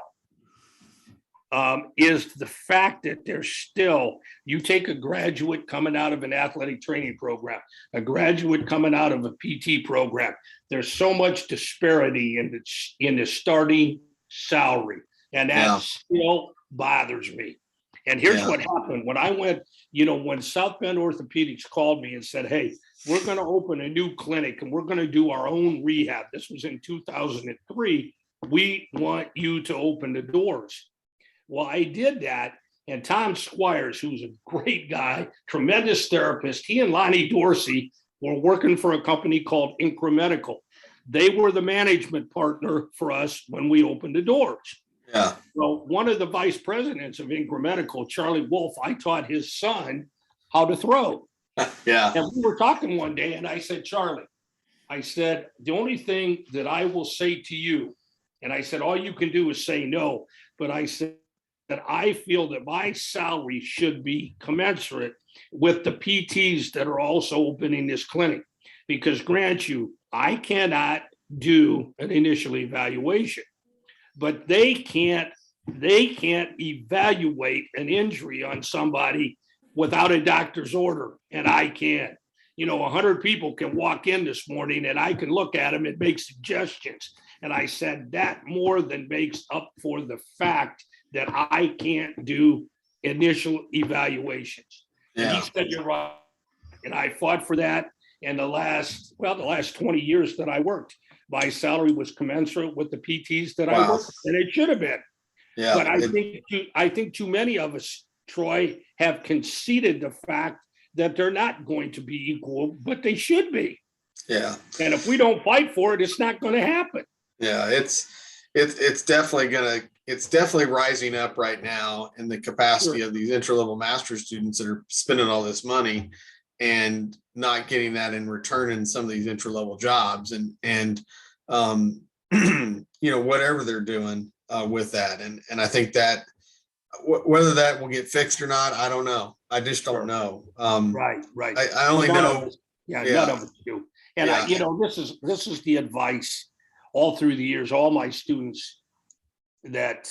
is the fact that there's still, you take a graduate coming out of an athletic training program, a graduate coming out of a PT program, there's so much disparity in the starting salary. And that still bothers me. And here's what happened. When I went, when South Bend Orthopedics called me and said, hey, we're going to open a new clinic and we're going to do our own rehab. This was in 2003. We want you to open the doors. Well, I did that. And Tom Squires, who's a great guy, tremendous therapist, he and Lonnie Dorsey were working for a company called Incremedical. They were the management partner for us when we opened the doors. Yeah. So one of the vice presidents of Incremedical, Charlie Wolf, I taught his son how to throw. Yeah. And we were talking one day and I said, Charlie, the only thing that I will say to you, and I said, all you can do is say no, but I said that I feel that my salary should be commensurate with the PTs that are also opening this clinic. Because grant you, I cannot do an initial evaluation. But they can't evaluate an injury on somebody without a doctor's order, and I can. 100 people can walk in this morning and I can look at them and make suggestions. And I said that more than makes up for the fact that I can't do initial evaluations. Yeah. And he said, you're right. And I fought for that. And the last 20 years that I worked, my salary was commensurate with the PTs that I worked with, and it should have been. Yeah, but I think too many of us, Troy, have conceded the fact that they're not going to be equal, but they should be. Yeah. And if we don't fight for it, it's not going to happen. Yeah, it's definitely rising up right now in the capacity of these entry-level master's students that are spending all this money and not getting that in return in some of these entry-level jobs and whatever they're doing with that. And I think that whether that will get fixed or not, I don't know. I just don't know. Right. I only know. None of us do. And this is the advice all through the years, all my students that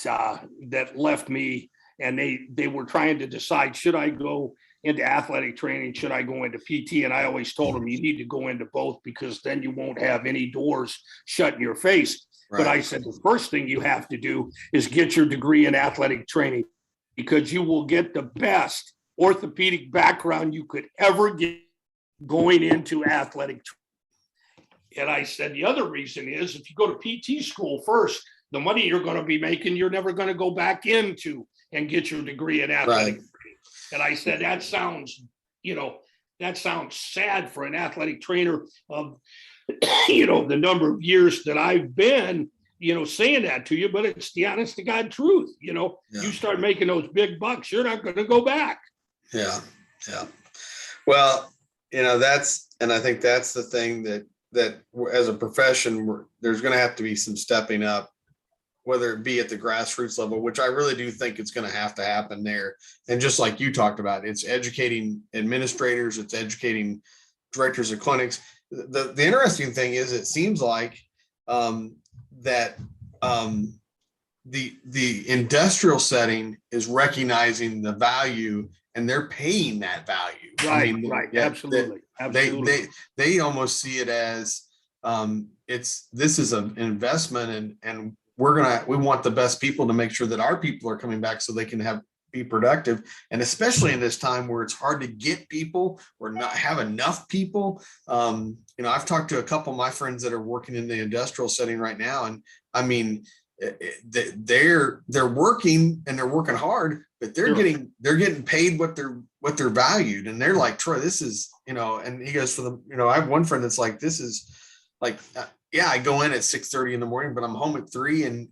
left me and they were trying to decide, should I go into athletic training? Should I go into PT? And I always told them you need to go into both because then you won't have any doors shut in your face. Right. But I said, the first thing you have to do is get your degree in athletic training because you will get the best orthopedic background you could ever get going into athletic training. And I said, the other reason is if you go to PT school first, the money you're going to be making, you're never going to go back into and get your degree in athletic training. And I said, that sounds sad for an athletic trainer of, the number of years that I've been, saying that to you, but it's the honest to God truth. You start making those big bucks, you're not going to go back. Yeah. Yeah. Well, I think that's the thing that as a profession, there's going to have to be some stepping up, whether it be at the grassroots level, which I really do think it's going to happen there. And just like you talked about, it's educating administrators, it's educating directors of clinics. The interesting thing is, it seems like that the industrial setting is recognizing the value, and they're paying that value. Right, I mean, right, yeah, absolutely, absolutely. They almost see it as this is an investment, and we want the best people to make sure that our people are coming back so they can be productive. And especially in this time where it's hard to get people or not have enough people. I've talked to a couple of my friends that are working in the industrial setting right now, and I mean, they're working, and they're working hard, but they're getting paid what they're valued. And they're like, Troy, this is, and he goes, I have one friend that's like, this is like, yeah, I go in at 6:30 in the morning, but I'm home at 3, and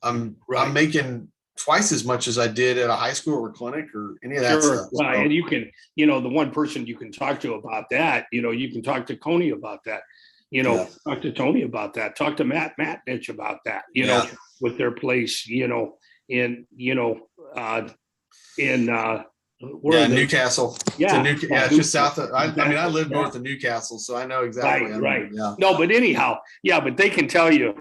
I'm making twice as much as I did at a high school or clinic or any of that stuff. Well, and you can, the one person you can talk to about that, you can talk to Coney about that, talk to Tony about that, talk to Matt Nitch about that, with their place, in Newcastle. It's just south of. I live north of Newcastle, so I know exactly. Right. Yeah. No, but anyhow, but they can tell you,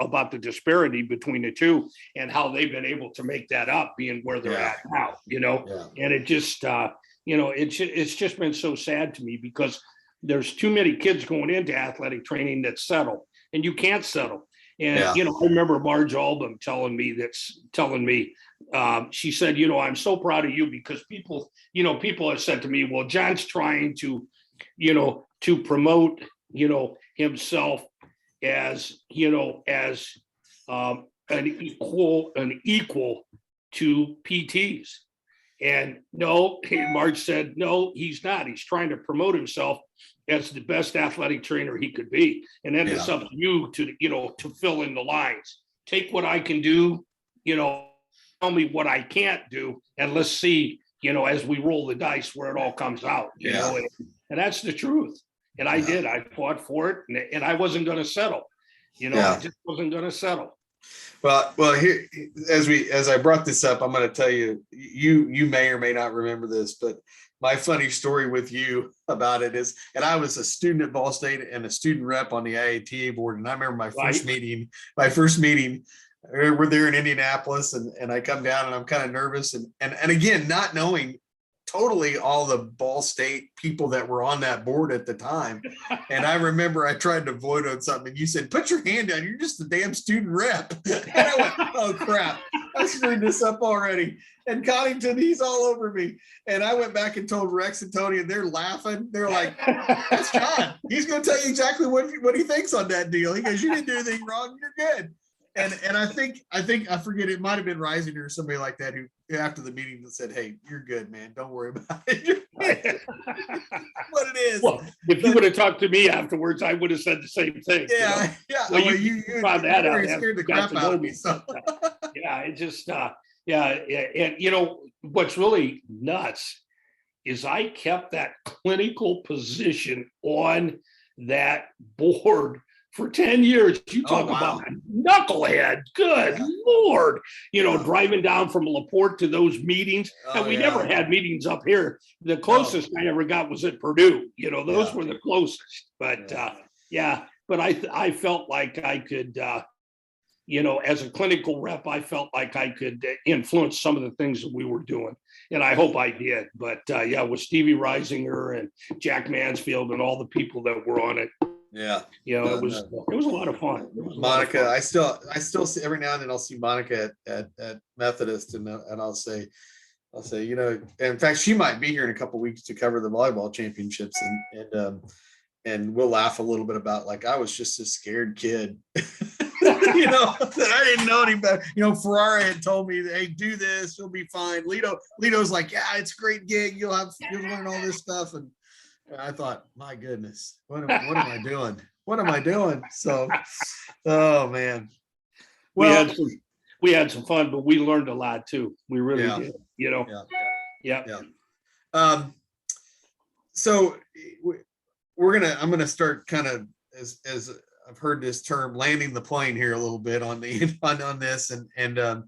about the disparity between the two and how they've been able to make that up, being where they're at now. And it just, it's just been so sad to me, because there's too many kids going into athletic training that settle, and you can't settle. And, I remember Marge Album telling me, she said, I'm so proud of you, because people have said to me, well, John's trying to, to promote, himself as, an equal to PTs. And no, Marge said, no, he's not. He's trying to promote himself as the best athletic trainer he could be. And then it's up to you to, to fill in the lines. Take what I can do, tell me what I can't do, and let's see, as we roll the dice, where it all comes out, and that's the truth. And I did. I fought for it, and I wasn't going to settle. I just wasn't going to settle. Well, here, as I brought this up, I'm going to tell you, you may or may not remember this, but my funny story with you about it is, and I was a student at Ball State and a student rep on the IATA board. And I remember my first meeting, we're there in Indianapolis, and I come down, and I'm kind of nervous. And again, not knowing totally all the Ball State people that were on that board at the time. And I remember I tried to vote on something, and you said, put your hand down. You're just a damn student rep. And I went, oh crap, I screwed this up already. And Coddington, he's all over me. And I went back and told Rex and Tony, and they're laughing. They're like, that's John. He's going to tell you exactly what he thinks on that deal. He goes, you didn't do anything wrong. You're good. And I think I forget, it might have been Rising or somebody like that, who after the meeting said, hey, you're good, man. Don't worry about it. What it is. Well, if you would have talked to me afterwards, I would have said the same thing. Yeah. Well, you found that out. Scared the crap out of me. So. It just, and what's really nuts is I kept that clinical position on that board for 10 years. You talk about a knucklehead. Good Lord. Driving down from LaPorte to those meetings. And we never had meetings up here. The closest I ever got was at Purdue. Those were the closest. But but I felt like I could, as a clinical rep, I felt like I could influence some of the things that we were doing. And I hope I did. But with Stevie Reisinger and Jack Mansfield and all the people that were on it. It was a lot of fun. Monica, I still see, every now and then I'll see Monica at Methodist, and I'll say, in fact, she might be here in a couple of weeks to cover the volleyball championships, and we'll laugh a little bit about, like, I was just a scared kid, that I didn't know any better. Ferrari had told me, hey, do this, you'll be fine. Lito's like, yeah, it's a great gig. You'll learn all this stuff. And I thought, my goodness, what am I doing? What am I doing? So, oh man. Well, we had some fun, but we learned a lot too. We really did, Yeah. So I'm gonna start kind of, as I've heard this term landing the plane here a little bit on the on this, and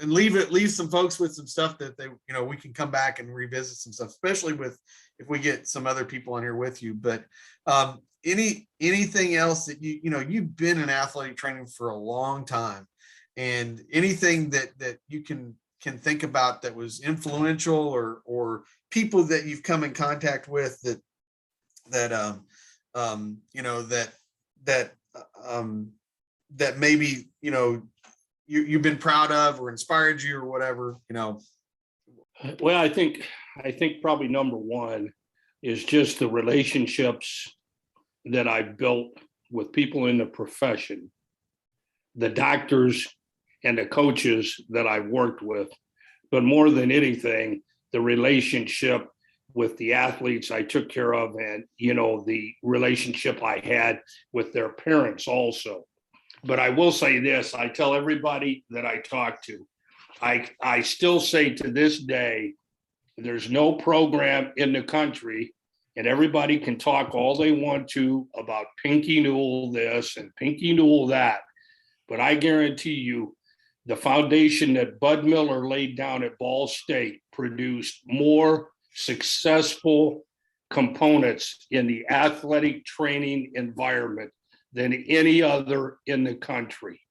leave some folks with some stuff that they, we can come back and revisit some stuff, especially with if we get some other people on here with you. But anything else that you've been in athletic training for a long time, and anything that you can think about that was influential, or people that you've come in contact with that maybe you've been proud of or inspired you or whatever. Well, I think probably number one is just the relationships that I built with people in the profession, the doctors and the coaches that I worked with, but more than anything, the relationship with the athletes I took care of, and the relationship I had with their parents also. But I will say this, I tell everybody that I talk to, I still say to this day, there's no program in the country, and everybody can talk all they want to about Pinky Newell this and Pinky Newell that, but I guarantee you the foundation that Bud Miller laid down at Ball State produced more successful components in the athletic training environment than any other in the country.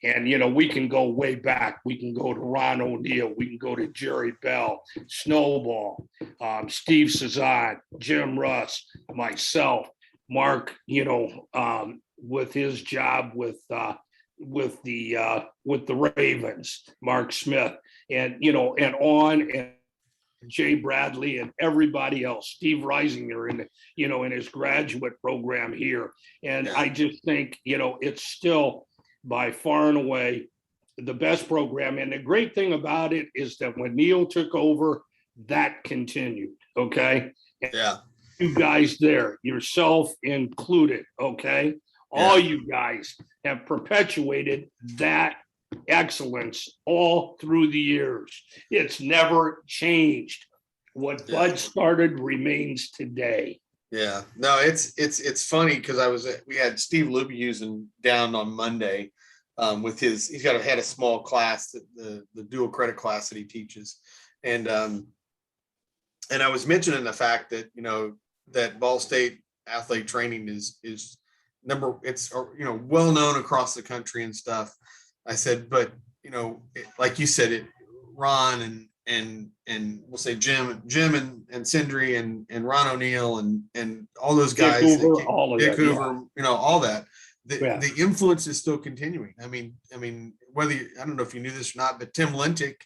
And, we can go way back. We can go to Ron O'Neill. We can go to Jerry Bell, Snowball, Steve Cezanne, Jim Russ, myself, Mark, with his job with the Ravens, Mark Smith, and, and on, and Jay Bradley and everybody else, Steve Reisinger in his graduate program here. And I just think, it's still by far and away the best program. And the great thing about it is that when Neil took over, that continued. Okay. Yeah. You guys there, yourself included. Okay. All you guys have perpetuated that excellence all through the years. It's never changed. What Bud started remains today. Yeah, no, it's funny because we had Steve Lubiusen down on Monday with he's had a small class, the dual credit class that he teaches, and I was mentioning the fact that that Ball State athlete training is well known across the country and stuff. I said, but like you said, Ron and we'll say Jim and Sindri and Ron O'Neill and all those guys, Dick Hoover, all that. The influence is still continuing. I mean, I don't know if you knew this or not, but Tim Lintic,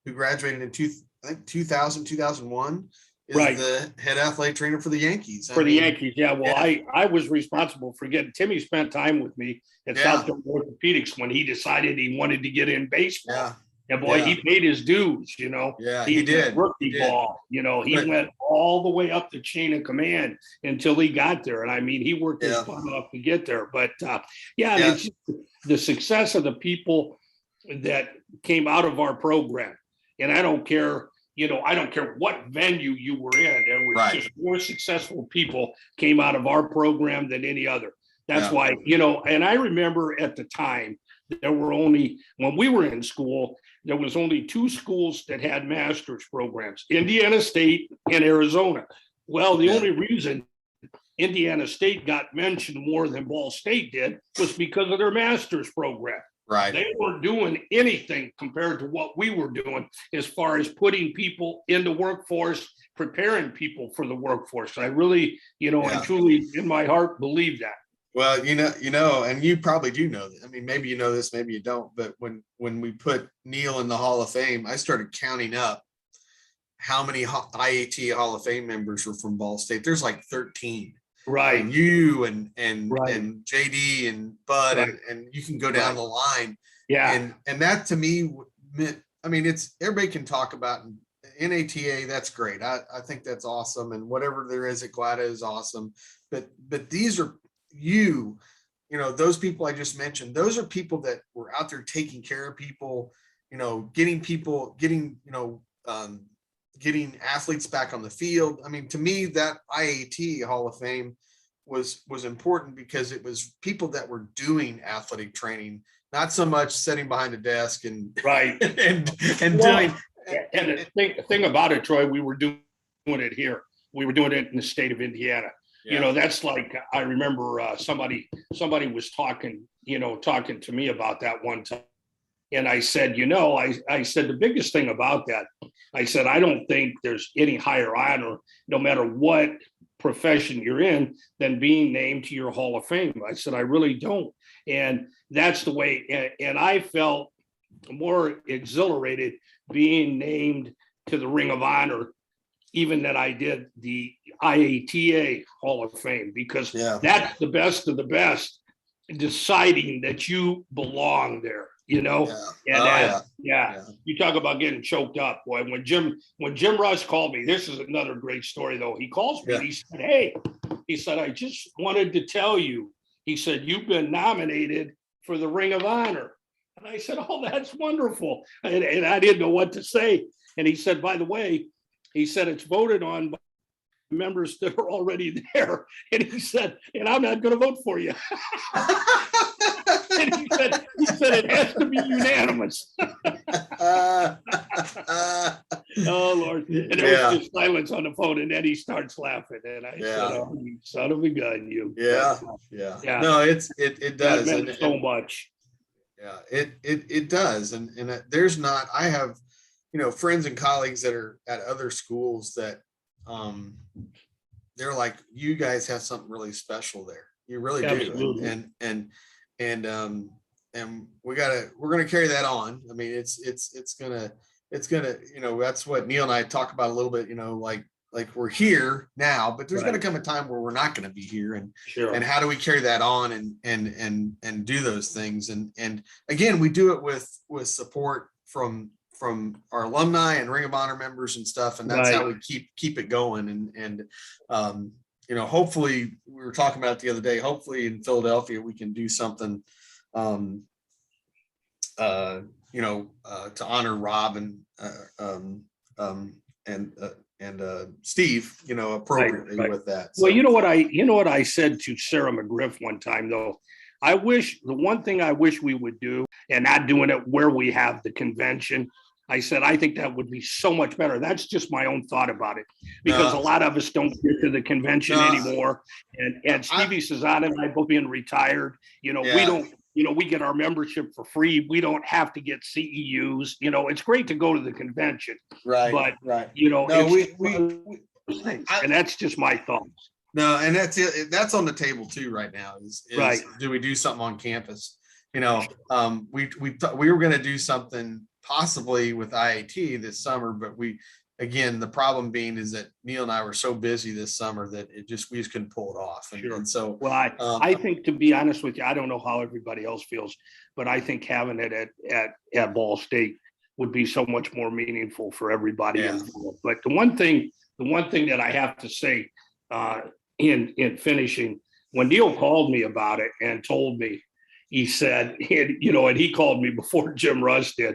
who graduated in 2001, is the head athlete trainer for the Yankees. Yankees, yeah. Well, I was responsible for getting Timmy spent time with me at South Bend Orthopedics when he decided he wanted to get in baseball. Yeah. And boy, he paid his dues, Yeah, he did. Rookie ball, he went all the way up the chain of command until he got there. And I mean, he worked his butt off to get there. But it's the success of the people that came out of our program. And I don't care, what venue you were in. There were just more successful people came out of our program than any other. That's why, and I remember at the time, there were only, when we were in school, there was only two schools that had master's programs, Indiana State and Arizona. Well, the only reason Indiana State got mentioned more than Ball State did was because of their master's program. Right. They weren't doing anything compared to what we were doing as far as putting people in the workforce, preparing people for the workforce. I really, and truly in my heart believe that. Well, and you probably do know that. I mean, maybe you know this, maybe you don't. But when we put Neil in the Hall of Fame, I started counting up how many IATA Hall of Fame members were from Ball State. There's like 13. Right. And you and JD and Bud and you can go down the line. Yeah. And that to me meant, I mean, it's everybody can talk about NATA. That's great. I think that's awesome. And whatever there is at GLADA is awesome. But these are those people I just mentioned, those are people that were out there taking care of people, getting athletes back on the field. I mean, to me, that IAT Hall of Fame was important because it was people that were doing athletic training, not so much sitting behind a desk and Right. and Well, doing. And the thing about it, Troy, we were doing it here. We were doing it in the state of Indiana. Yeah. You know, that's like, I remember somebody was talking to me about that one time. And I said, I said, the biggest thing about that, I said, I don't think there's any higher honor, no matter what profession you're in, than being named to your Hall of Fame. I said, I really don't. And that's the way. And I felt more exhilarated being named to the Ring of Honor even than I did the IATA Hall of Fame, because that's the best of the best deciding that you belong there, And you talk about getting choked up, boy. When Jim Russ called me, this is another great story though. He calls me and he said, "Hey," he said, "I just wanted to tell you," he said, "you've been nominated for the Ring of Honor." And I said, "Oh, that's wonderful." And I didn't know what to say. And he said, "By the way," he said, "it's voted on by members that are already there." And he said, "and I'm not going to vote for you." And he said, "it has to be unanimous." Oh, Lord. And there was just silence on the phone. And then he starts laughing. And I said, "Oh, you son of a gun, you." Yeah. No, it does. That meant so much. Yeah, it does. And there's not, I have, friends and colleagues that are at other schools that they're like, you guys have something really special there. You really Absolutely. do. And we're going to carry that on. I mean, it's gonna, that's what Neil and I talk about a little bit, like we're here now, but there's going to come a time where we're not going to be here. And how do we carry that on and do those things? And again, we do it with support from our alumni and Ring of Honor members and stuff. And that's how we keep it going. And hopefully, we were talking about it the other day, hopefully in Philadelphia, we can do something, to honor Rob and Steve, appropriately with that. So. Well, you know what I said to Sarah McGriff one time though. The one thing I wish we would do, and not doing it where we have the convention, I said, I think that would be so much better. That's just my own thought about it, because a lot of us don't get to the convention anymore. And Stevie Cezanne and I both being retired, we don't, we get our membership for free. We don't have to get CEUs. It's great to go to the convention. Right. But, and that's just my thoughts. No, and that's it. That's on the table too right now. Is do we do something on campus? We were going to do something possibly with IAT this summer, but the problem being is that Neil and I were so busy this summer that we just couldn't pull it off. And so, well, I think, to be honest with you, I don't know how everybody else feels, but I think having it at Ball State would be so much more meaningful for everybody involved. But the one thing that I have to say in finishing, when Neil called me about it and told me, he said, and he called me before Jim Russ did,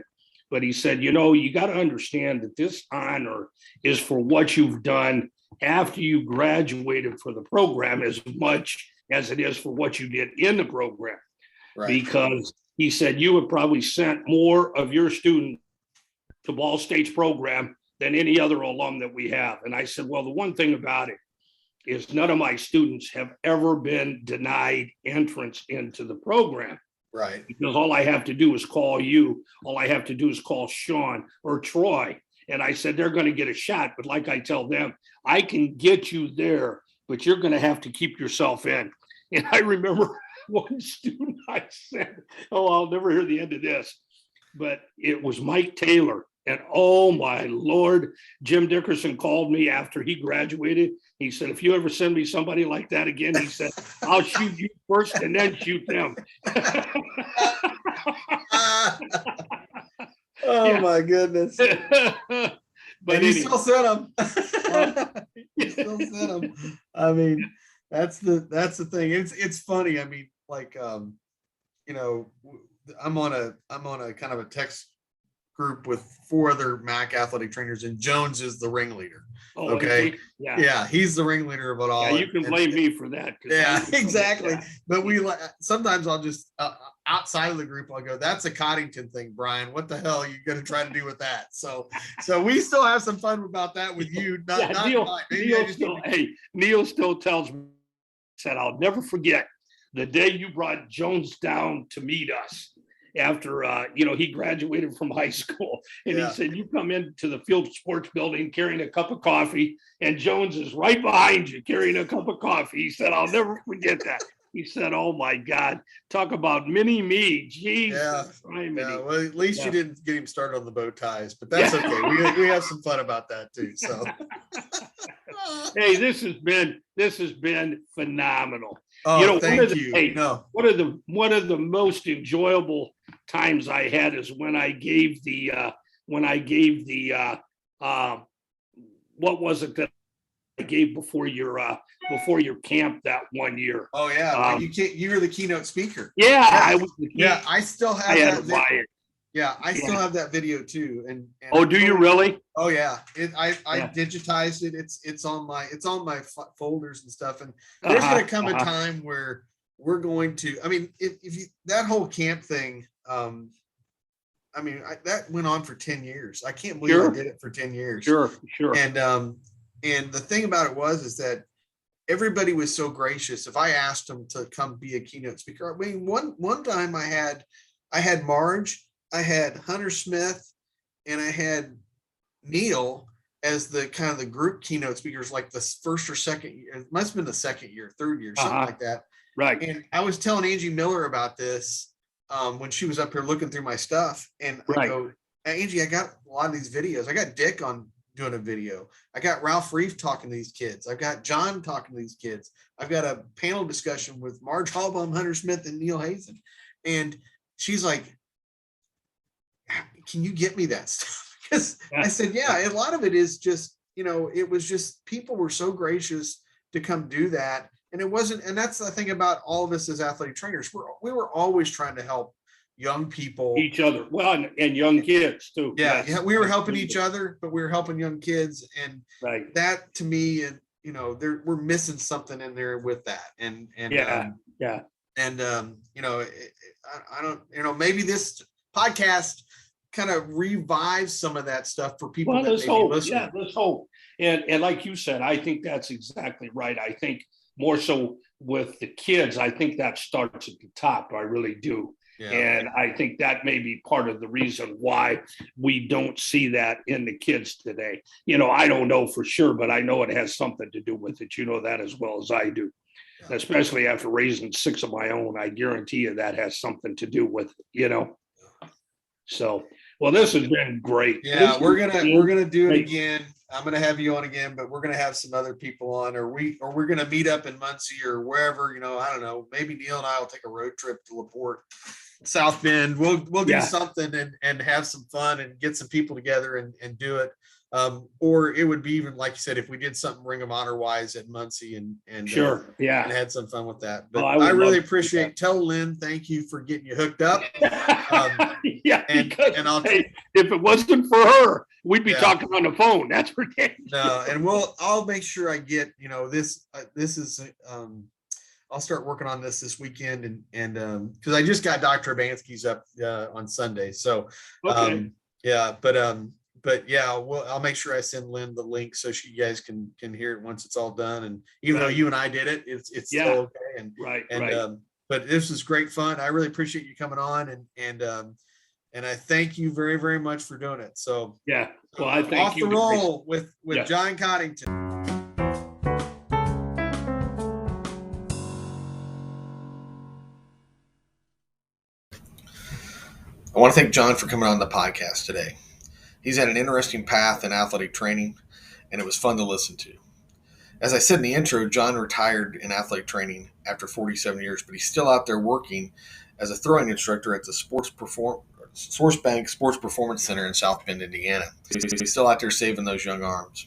but he said, you got to understand that this honor is for what you've done after you graduated for the program as much as it is for what you did in the program. Right. Because he said you have probably sent more of your students to Ball State's program than any other alum that we have. And I said, well, the one thing about it is none of my students have ever been denied entrance into the program. Right. Because all I have to do is call you. All I have to do is call Sean or Troy. And I said, they're going to get a shot. But like I tell them, I can get you there, but you're going to have to keep yourself in. And I remember one student I said, I'll never hear the end of this, but it was Mike Taylor. And oh my Lord, Jim Dickerson called me after he graduated. He said, if you ever send me somebody like that again, he said, I'll shoot you first and then shoot them. My goodness. But he still sent them. He still sent them. I mean, that's the thing. It's funny. I mean, like, I'm on a kind of a text group with 4 other MAC athletic trainers, and Jones is the ringleader. Oh, Okay. Yeah, he's the ringleader of it all. Yeah, you can blame me for that. Yeah, exactly. But sometimes I'll just outside of the group, I'll go, that's a Coddington thing, Brian. What the hell are you going to try to do with that? So we still have some fun about that with you. Neil still tells me, said, I'll never forget the day you brought Jones down to meet us after, he graduated from high school. And he said, you come into the field sports building carrying a cup of coffee, and Jones is right behind you carrying a cup of coffee. He said, I'll never forget that. He said, oh, my God, talk about mini me. Jesus. Yeah. Well, at least you didn't get him started on the bow ties, but that's okay. We have some fun about that, too. So, hey, this has been phenomenal. Oh, thank you. Hey, one of the most enjoyable times I had is when I gave the what was it that I gave before your camp that one year? Oh yeah, you were the keynote speaker. Yeah, I was. I still have that. I still have that video too. And oh, do you really? Oh yeah, I digitized it. It's on my folders and stuff. And there's going to come a time where we're going to. I mean, if you, that whole camp thing. That went on for 10 years. I can't believe I did it for 10 years. Sure. And the thing about it is that everybody was so gracious. If I asked them to come be a keynote speaker, I mean, one time I had Marge, I had Hunter Smith, and I had Neil as the kind of the group keynote speakers, like the first or second year. It must have been the second year, third year, something like that. Right. And I was telling Angie Miller about this when she was up here looking through my stuff, and I go, hey, Angie, I got a lot of these videos. I got Dick on doing a video. I got Ralph Reef talking to these kids. I've got John talking to these kids. I've got a panel discussion with Marge Hallbaum, Hunter Smith, and Neil Hazen. And she's like, can you get me that stuff? Because I said, a lot of it is just, it was just people were so gracious to come do that. And it wasn't, and that's the thing about all of us as athletic trainers. We were always trying to help young people, each other, well, and young kids too. Yeah, we were helping each other, but we were helping young kids, and that to me, and we're missing something in there with that. I don't, maybe this podcast kind of revives some of that stuff for people. Well, let's hope. Yeah, let's hope. And like you said, I think that's exactly right. I think more so with the kids, I think that starts at the top. I really do. Yeah. And I think that may be part of the reason why we don't see that in the kids today. I don't know for sure, but I know it has something to do with it. You know that as well as I do. Yeah. Especially after raising 6 of my own, I guarantee you that has something to do with it, So, well, this has been great. Yeah, we're gonna do it again. I'm gonna have you on again, but we're gonna have some other people on, or we're gonna meet up in Muncie or wherever. I don't know. Maybe Neil and I will take a road trip to LaPorte, South Bend. We'll do something and have some fun and get some people together and do it. Or it would be even, like you said, if we did something Ring of Honor wise at Muncie and and had some fun with that. But I really appreciate. Tell Lynn thank you for getting you hooked up. And I'll if it wasn't for her, we'd be talking on the phone. That's for damn. No, and I'll make sure I get this. This is I'll start working on this weekend, and because I just got Dr. Abansky's up on Sunday, so I'll make sure I send Lynn the link so you guys can hear it once it's all done. And even though you and I did it, it's still okay. And but this was great fun. I really appreciate you coming on, and I thank you very, very much for doing it. So well, I thank you. Off the roll with John Coddington. I want to thank John for coming on the podcast today. He's had an interesting path in athletic training, and it was fun to listen to. As I said in the intro, John retired in athletic training after 47 years, but he's still out there working as a throwing instructor at the Source Bank Sports Performance Center in South Bend, Indiana. He's still out there saving those young arms.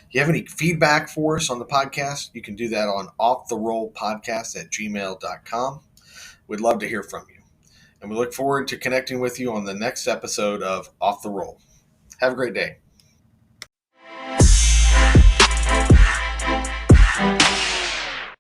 If you have any feedback for us on the podcast, you can do that on offtherollpodcast@gmail.com. We'd love to hear from you. And we look forward to connecting with you on the next episode of Off the Roll. Have a great day.